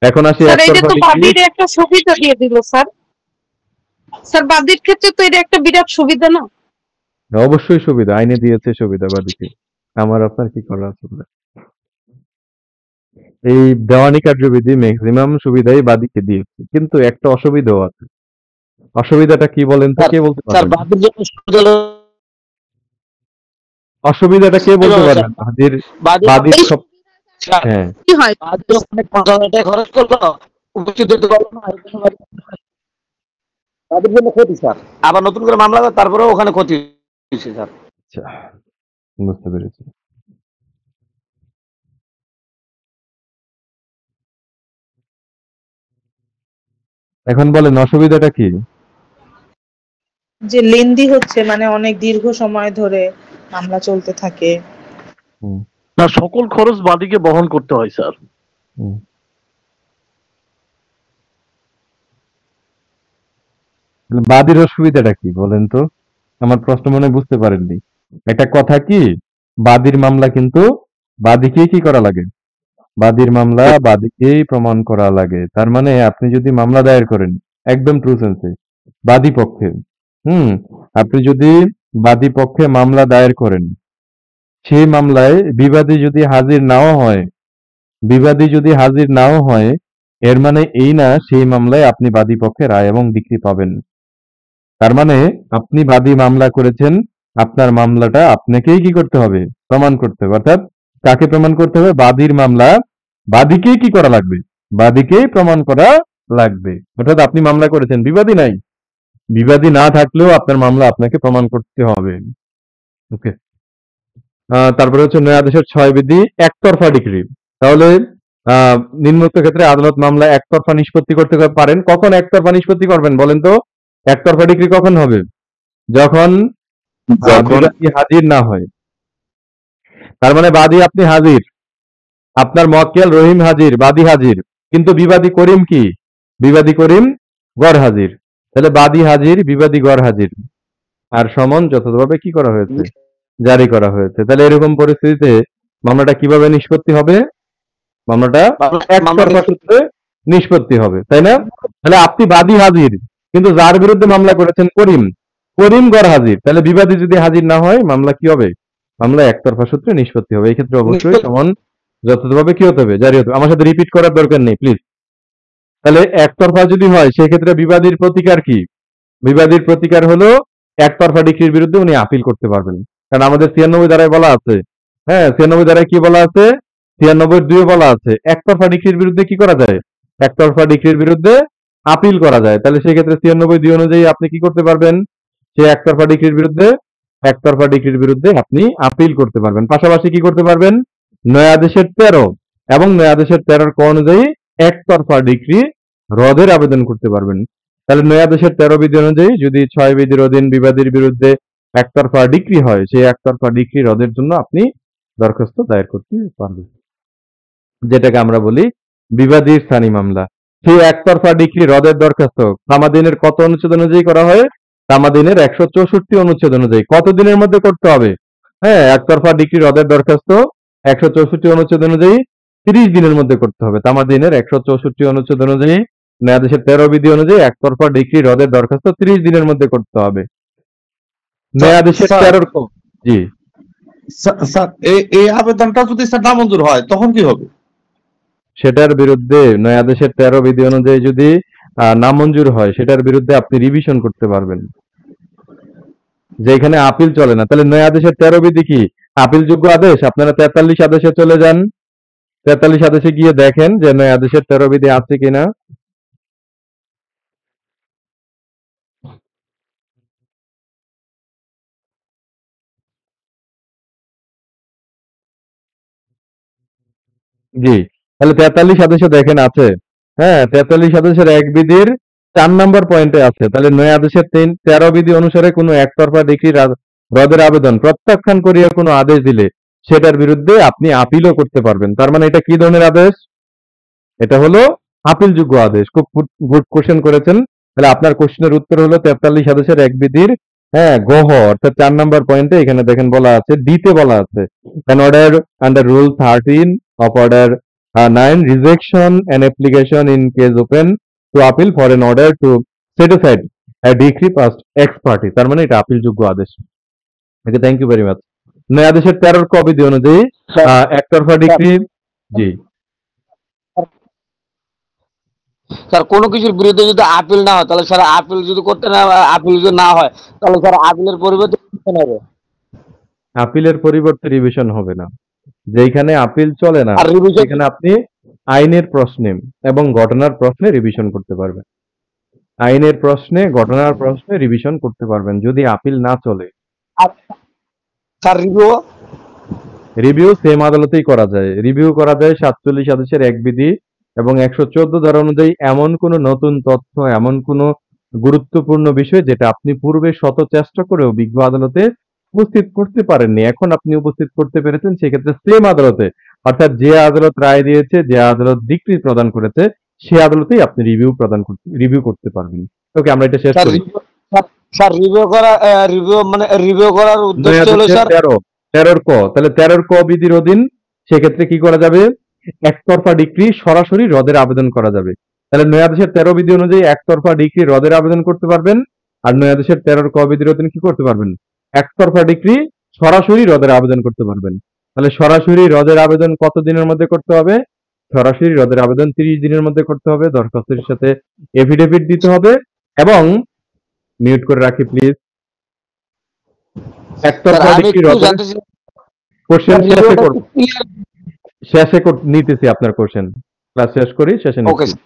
এখন আসি স্যার, এটা তো বাদীর একটা সুবিধা দিয়ে দিল স্যার। স্যার, বাদীর ক্ষেত্রে তো এটা একটা বিরাট সুবিধা না? অবশ্যই সুবিধা, আইনে দিয়েছে সুবিধা বাদীকে, আমার আপনার কি করা আছে? এই দেওয়ানি কার্যবিধি ম্যাক্সিমাম সুবিধাই বাদীকে দিয়েছে, কিন্তু একটা অসুবিধাও আছে। অসুবিধাটা কি বলেন তো, কে বলতে পারবেন? অসুবিধাটা কে বলতে পারবেন? বাদীর সব কি হয়, খরচ করলো, উপস্থিত হতে পারলো না, তাদের জন্য ক্ষতি স্যার। আবার নতুন করে মামলা করে, তারপরেও ওখানে ক্ষতি হয়েছে স্যার। আচ্ছা, বুঝতে পেরেছি। এখন বলেন অসুবিধাটা কি? যে লেন্দি হচ্ছে, মানে অনেক দীর্ঘ সময় ধরে মামলা চলতে থাকে। না, সকল খরচ বাদীকে বহন করতে হয় স্যার। বাদীর অসুবিধাটা কি বলেন তো, আমার প্রশ্ন মনে বুঝতে পারেননি। একটা কথা কি, বাদীর মামলা কিন্তু বাদীকেই কি করা লাগে, বাদীর মামলা বাদীকেই প্রমাণ করা লাগে। তার মানে আপনি যদি মামলা দায়ের করেন একদম ট্রু সেন্সে বাদী পক্ষে, আপনি যদি বাদী পক্ষে মামলা দায়ের করেন, সেই মামলায় বিবাদী যদি হাজির নাও হয়, বিবাদী যদি হাজির নাও হয় এর মানে এই না সেই মামলায় আপনি বাদী পক্ষে রায় এবং ডিক্রি পাবেন। তার মানে আপনি বাদী মামলা করেছেন, আপনার মামলাটা আপনাকেই কি করতে হবে? প্রমাণ করতে হবে। অর্থাৎ কাকে প্রমাণ করতে হবে? বাদীর মামলা বাদীকেই কি করা লাগবে? বাদীকেই প্রমাণ করা লাগবে। অর্থাৎ আপনি মামলা করেছেন, বিবাদী নাই, বিবাদী না থাকলেও আপনার মামলা আপনাকে প্রমাণ করতে হবে। ওকে, তারপরে হচ্ছে নয়া আদেশের 6 বিধি একতরফা ডিক্রি। তাহলে নিম্নোক্ত ক্ষেত্রে আদালত মামলা একতরফা নিষ্পত্তি করতে পারেন। কখন একতরফা নিষ্পত্তি করবেন বলেন তো? একতরফা ডিক্রি কখন হবে? যখন বিবাদী হাজির না হয়। তার মানে বাদী আপনি হাজির, আপনার মক্কেল রহিম হাজির, বাদী হাজির, কিন্তু বিবাদী করিম কি? বিবাদী করিম গড় হাজির। তাহলে বাদী হাজির, বিবাদী গড় হাজির, আর সমন যথাযথভাবে কি করা হয়েছে? জারি করা হয়েছে। তাহলে এরকম পরিস্থিতিতে মামলাটা কিভাবে নিষ্পত্তি হবে? মামলাটা একতরফা সূত্রে নিষ্পত্তি হবে, তাই না? তাহলে আপনি বাদী হাজির, কিন্তু যার বিরুদ্ধে মামলা করেছেন করিম, করিম গড় হাজির। তাহলে বিবাদী যদি হাজির না হয় মামলা কি হবে? মামলা একতরফা সূত্রে নিষ্পত্তি হবে। এই ক্ষেত্রে অবশ্যই সমন যথাযথভাবে কি হতে হবে? জারি হতে হবে। আমার সাথে রিপিট করার দরকার নেই প্লিজ। তাহলে একতরফা যদি হয় সেক্ষেত্রে বিবাদীর প্রতিকার কি? বিবাদীর প্রতিকার হলো একতরফা ডিক্রির বিরুদ্ধে উনি আপিল করতে পারবেন। কারণ আমাদের 96 ধারায় বলা আছে, হ্যাঁ 96 ধারায় কি বলা আছে? 96(2) বলা আছে একতরফা ডিক্রির বিরুদ্ধে কি করা যায়? একতরফা ডিক্রির বিরুদ্ধে আপিল করা যায়। তাহলে সেক্ষেত্রে 96(2) অনুযায়ী আপনি কি করতে পারবেন? সে একতরফা ডিক্রির বিরুদ্ধে আপনি আপিল করতে পারবেন। পাশাপাশি কি করতে পারবেন? নয়া আদেশের 13 এবং নয়া আদেশের 13 ক অনুযায়ী একতরফা ডিক্রি রদের আবেদন করতে পারবেন। তাহলে নয়া আদেশের 13 বিধি অনুযায়ী যদি 6 বিধির অধীন বিবাদীর বিরুদ্ধে একতরফা ডিক্রি হয়, সেই একতরফা ডিক্রি রদের জন্য আপনি দরখাস্ত দায়ের করতে পারবেন, যেটাকে আমরা বলি বিবাদীর স্থানী মামলা। সেই একতরফা ডিক্রি রদের দরখাস্ত তামাদিনের কত অনুচ্ছেদ অনুযায়ী করা হয়? তামাদিনের 164 অনুচ্ছেদ অনুযায়ী। কত দিনের মধ্যে করতে হবে? হ্যাঁ, একতরফা ডিক্রি রদের দরখাস্ত 164 অনুচ্ছেদ অনুযায়ী 30 দিনের মধ্যে করতে হবে। তামাদিনের 164 অনুচ্ছেদ অনুযায়ী ন্যায়াদেশের 13 বিধি অনুযায়ী একতরফা ডিক্রি রদের দরখাস্ত 30 দিনের মধ্যে করতে হবে। ন্যায়াদেশের 13 জি স্যার এই আবেদনটা যদি স্যার নামঞ্জুর হয় তখন কি হবে? সেটার বিরুদ্ধে ন্যায়াদেশের 13 বিধি অনুযায়ী যদি নামঞ্জুর হয় সেটার বিরুদ্ধে আপনি রিভিশন করতে পারবেন, যেখানে আপিল চলে না। তাহলে ন্যায়াদেশের 13 বিধি কি আপিলযোগ্য আদেশ? আপনারা 43 আদেশে চলে যান, 43 আদেশে গিয়ে দেখেন যে ন্যায়াদেশের 13 বিধি আছে কিনা। জি, তাহলে 43 আদেশে দেখেন আছে। হ্যাঁ, 43 আদেশের 1 বিধির 4 নম্বর পয়েন্টে আছে। তাহলে নয়া আদেশের 13 বিধি অনুসারে কোনো একতরফা ডিক্রি রদের আবেদন প্রত্যাখ্যান করিয়া কোনো আদেশ দিলে সেটার বিরুদ্ধে আপনি আপিলও করতে পারবেন। তার মানে এটা কি ধরনের আদেশ? এটা হলো আপিলযোগ্য আদেশ। খুব গুড কোশ্চেন করেছেন। তাহলে আপনার কোশ্চেনের উত্তর হলো 43 আদেশের 1 বিধির গহ অর্থাৎ 4 নম্বর পয়েন্টে এখানে দেখেন বলা আছে, ডিতে বলা আছে an order under rule 13 of order 9 rejection and application in case open to appeal for an order to set aside a decree passed ex parte। তার মানে এটা আপিলযোগ্য আদেশ। ওকে, থ্যাংক ইউ ভেরি মাচ। নয়া আদেশের 13 ক বিধি অনুযায়ী একতরফা ডিক্রি জি স্যার কোনো কিছুর বিরুদ্ধে যদি আপিল না হয় তাহলে স্যার আপিল যদি করতে না আপিল যদি না হয় তাহলে স্যার আপিলের পরিবর্তে রিভিশন হবে। আপিলের পরিবর্তে রিভিশন হবে না। যেখানে আপিল চলে না সেখানে আপনি আইনের প্রশ্নে এবং ঘটনার প্রশ্নে রিভিশন করতে পারবেন। আইনের প্রশ্নে, ঘটনার প্রশ্নে রিভিশন করতে পারবেন যদি আপিল না চলে। স্যার রিভিউ সেম আদালতেই করা যায়। রিভিউ করা যায় 47 আদেশের 1 বিধি এবং 114 ধারা অনুযায়ী এমন কোনো নতুন তথ্য, এমন কোনো গুরুত্বপূর্ণ বিষয় যেটা আপনি পূর্বে শত চেষ্টা করেও বিজ্ঞ আদালতে উপস্থিত করতে পারেননি, এখন আপনি উপস্থিত করতে পেরেছেন। সেক্ষেত্রে সেম আদালতে, অর্থাৎ যে আদালত রায় দিয়েছে, যে আদালত ডিক্রি প্রদান করেছে, সে আদালতেই আপনি রিভিউ করতে পারবেন। ওকে, আমরা এটা শেষ করি। স্যার রিভিউ করার উদ্দেশ্য হলো স্যার 13 ক। তাহলে 13 ক বিধির অধীন সেক্ষেত্রে কি করা যাবে? একতরফা ডিক্রি সরাসরি রদের আবেদন করা যাবে। তাহলে নয়া আদেশের 13 বিধি অনুযায়ী একতরফা ডিক্রি রদের আবেদন করতে পারবেন, আর নয়া আদেশের 13 ক বিধির অধীন কি করতে পারবেন? একতরফা ডিক্রি সরাসরি রদের আবেদন করতে পারবেন। তাহলে সরাসরি রদের আবেদন কত দিনের মধ্যে করতে হবে? সরাসরি রদের আবেদন 30 দিনের মধ্যে করতে হবে, দরখাস্তের সাথে এফিডেভিট দিতে হবে এবং মিউট করে রাখি প্লিজ। একতরফা আমি ডিক্রি একটু রদের জানতে চাই কোশ্চেন শেষে করব, ক্লিয়ার। নিতেছি আপনার কোশ্চেন, ক্লাস শেষ করি শেষে ওকে নিচ্ছি।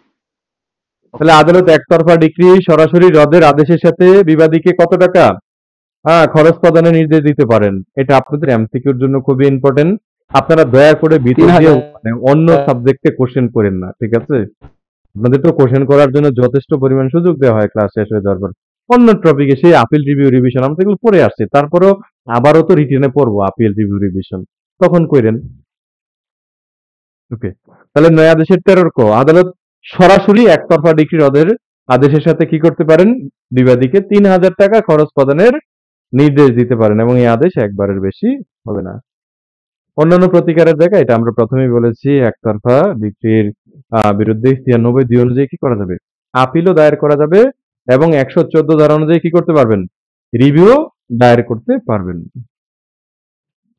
তাহলে আদালত একতরফা ডিক্রি সরাসরি রদের আদেশের সাথে বিবাদীকে কত টাকা খরচ প্রদানের নির্দেশ দিতে পারেন। এটা আপনাদের এমসিকিউর জন্য খুবই ইম্পর্টেন্ট। আপনারা দয়া করে ভিতর দিয়ে মানে অন্য সাবজেক্টে কোশ্চেন করেন না, ঠিক আছে? আপনাদের তো কোশ্চেন করার জন্য যথেষ্ট পরিমাণ সুযোগ দেওয়া হয় ক্লাস শেষ হয়ে যাওয়ার পর। অন্য টপিকে সেই আপিল রিভিউ রিভিশন আমরা এগুলো পড়ে আসছি, তারপরেও আবারও তো রিটেনে পড়বো আপিল রিভিউ রিভিশন, তখন কইরেন। ওকে, তাহলে নয় আদেশের 13 ক আদালত সরাসরি একতরফা ডিক্রি রদের আদেশের সাথে কি করতে পারেন, বিবাদীকে 3000 টাকা খরচ প্রদানের নির্দেশ দিতে পারেন এবং এই আদেশ একবারের বেশি হবে না। অন্যান্য প্রতিকারের জায়গায় এটা আমরা প্রথমেই বলেছি একতরফা ডিক্রির বিরুদ্ধে 96(2) অনুযায়ী কি করা যাবে, আপিলও দায়ের করা যাবে এবং 114 ধারা অনুযায়ী কি করতে পারবেন, রিভিউ দায়ের করতে পারবেন।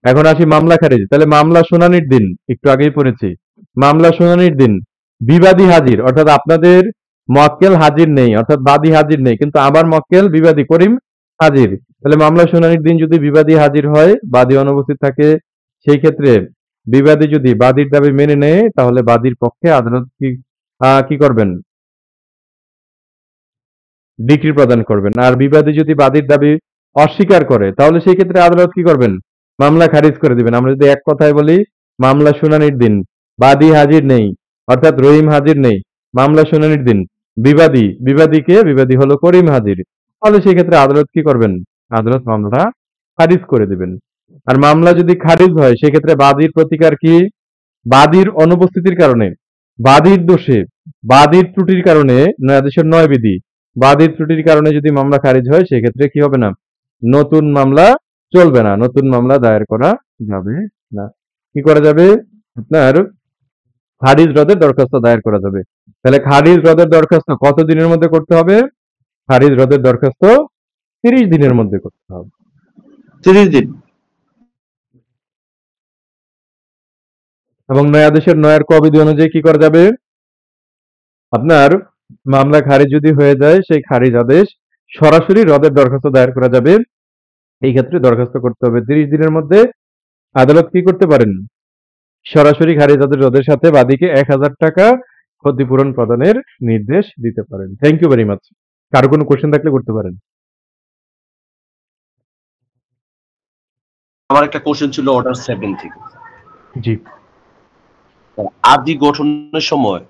এখন আসি মামলা খারিজ। তাহলে মামলা শুনানির দিন একটু আগেই পড়েছি, মামলা শুনানির দিন বিবাদী হাজির, অর্থাৎ আপনাদের মক্কেল হাজির নেই, অর্থাৎ বাদী হাজির নেই, কিন্তু আমার মক্কেল বিবাদী করিম হাজির। তাহলে মামলা শুনানির দিন যদি বিবাদী হাজির হয়, বাদী অনুপস্থিত থাকে, সেই ক্ষেত্রে বিবাদী যদি বাদীর দাবি মেনে নেয় তাহলে বাদীর পক্ষে আদালত কি করবেন, ডিক্রি প্রদান করবেন। আর বিবাদী যদি বাদীর দাবি অস্বীকার করে তাহলে সেই ক্ষেত্রে আদালত কি করবেন, মামলা খারিজ করে দিবেন। আমরা যদি এক কথায় বলি, মামলা শুনানির দিন বাদী হাজির নেই, অর্থাৎ রহিম হাজির নেই, মামলা শুনানির দিন বিবাদী হলো করিম হাজির, তাহলে সেই ক্ষেত্রে আদালত কি করবেন, আদালত মামলাটা খারিজ করে দিবেন। আর মামলা যদি খারিজ হয় সেক্ষেত্রে বাদীর প্রতিকার কি, বাদীর অনুপস্থিতির কারণে, বাদীর দোষে, বাদীর ত্রুটির কারণে, আদেশের 9 বিধি, বাদীর ত্রুটির কারণে যদি মামলা খারিজ হয় সেক্ষেত্রে কি হবে না, নতুন মামলা চলবে না, নতুন মামলা দায়ের করা যাবে না। কি করা যাবে, আপনার খারিজ রদের দরখাস্ত দায়ের করা যাবে। তাহলে খারিজ রদের দরখাস্ত কত দিনের মধ্যে করতে হবে, খারিজ রদের দরখাস্ত 30 দিনের মধ্যে করতে হবে। 30 দিন। এবং নয় আদেশের 9 ক বিধি অনুযায়ী কি করা যাবে, আপনার মামলা খারিজ যদি হয়ে যায় সেই খারিজ আদেশ সরাসরি রদের দরখাস্ত দায়ের করা যাবে। এই ক্ষেত্রে দরখাস্ত করতে হবে 30 দিনের মধ্যে। আদালত কি করতে পারেন, সরাসরি খারিজ আদেশ রদের সাথে বাদীকে 1000 টাকা ক্ষতিপূরণ প্রদানের নির্দেশ দিতে পারেন। Thank you very much. কারো কোনো কোশ্চেন থাকলে করতে পারেন। আমার একটা কোশ্চেন ছিল অর্ডার 7 থেকে। জি, আদি গঠনের সময়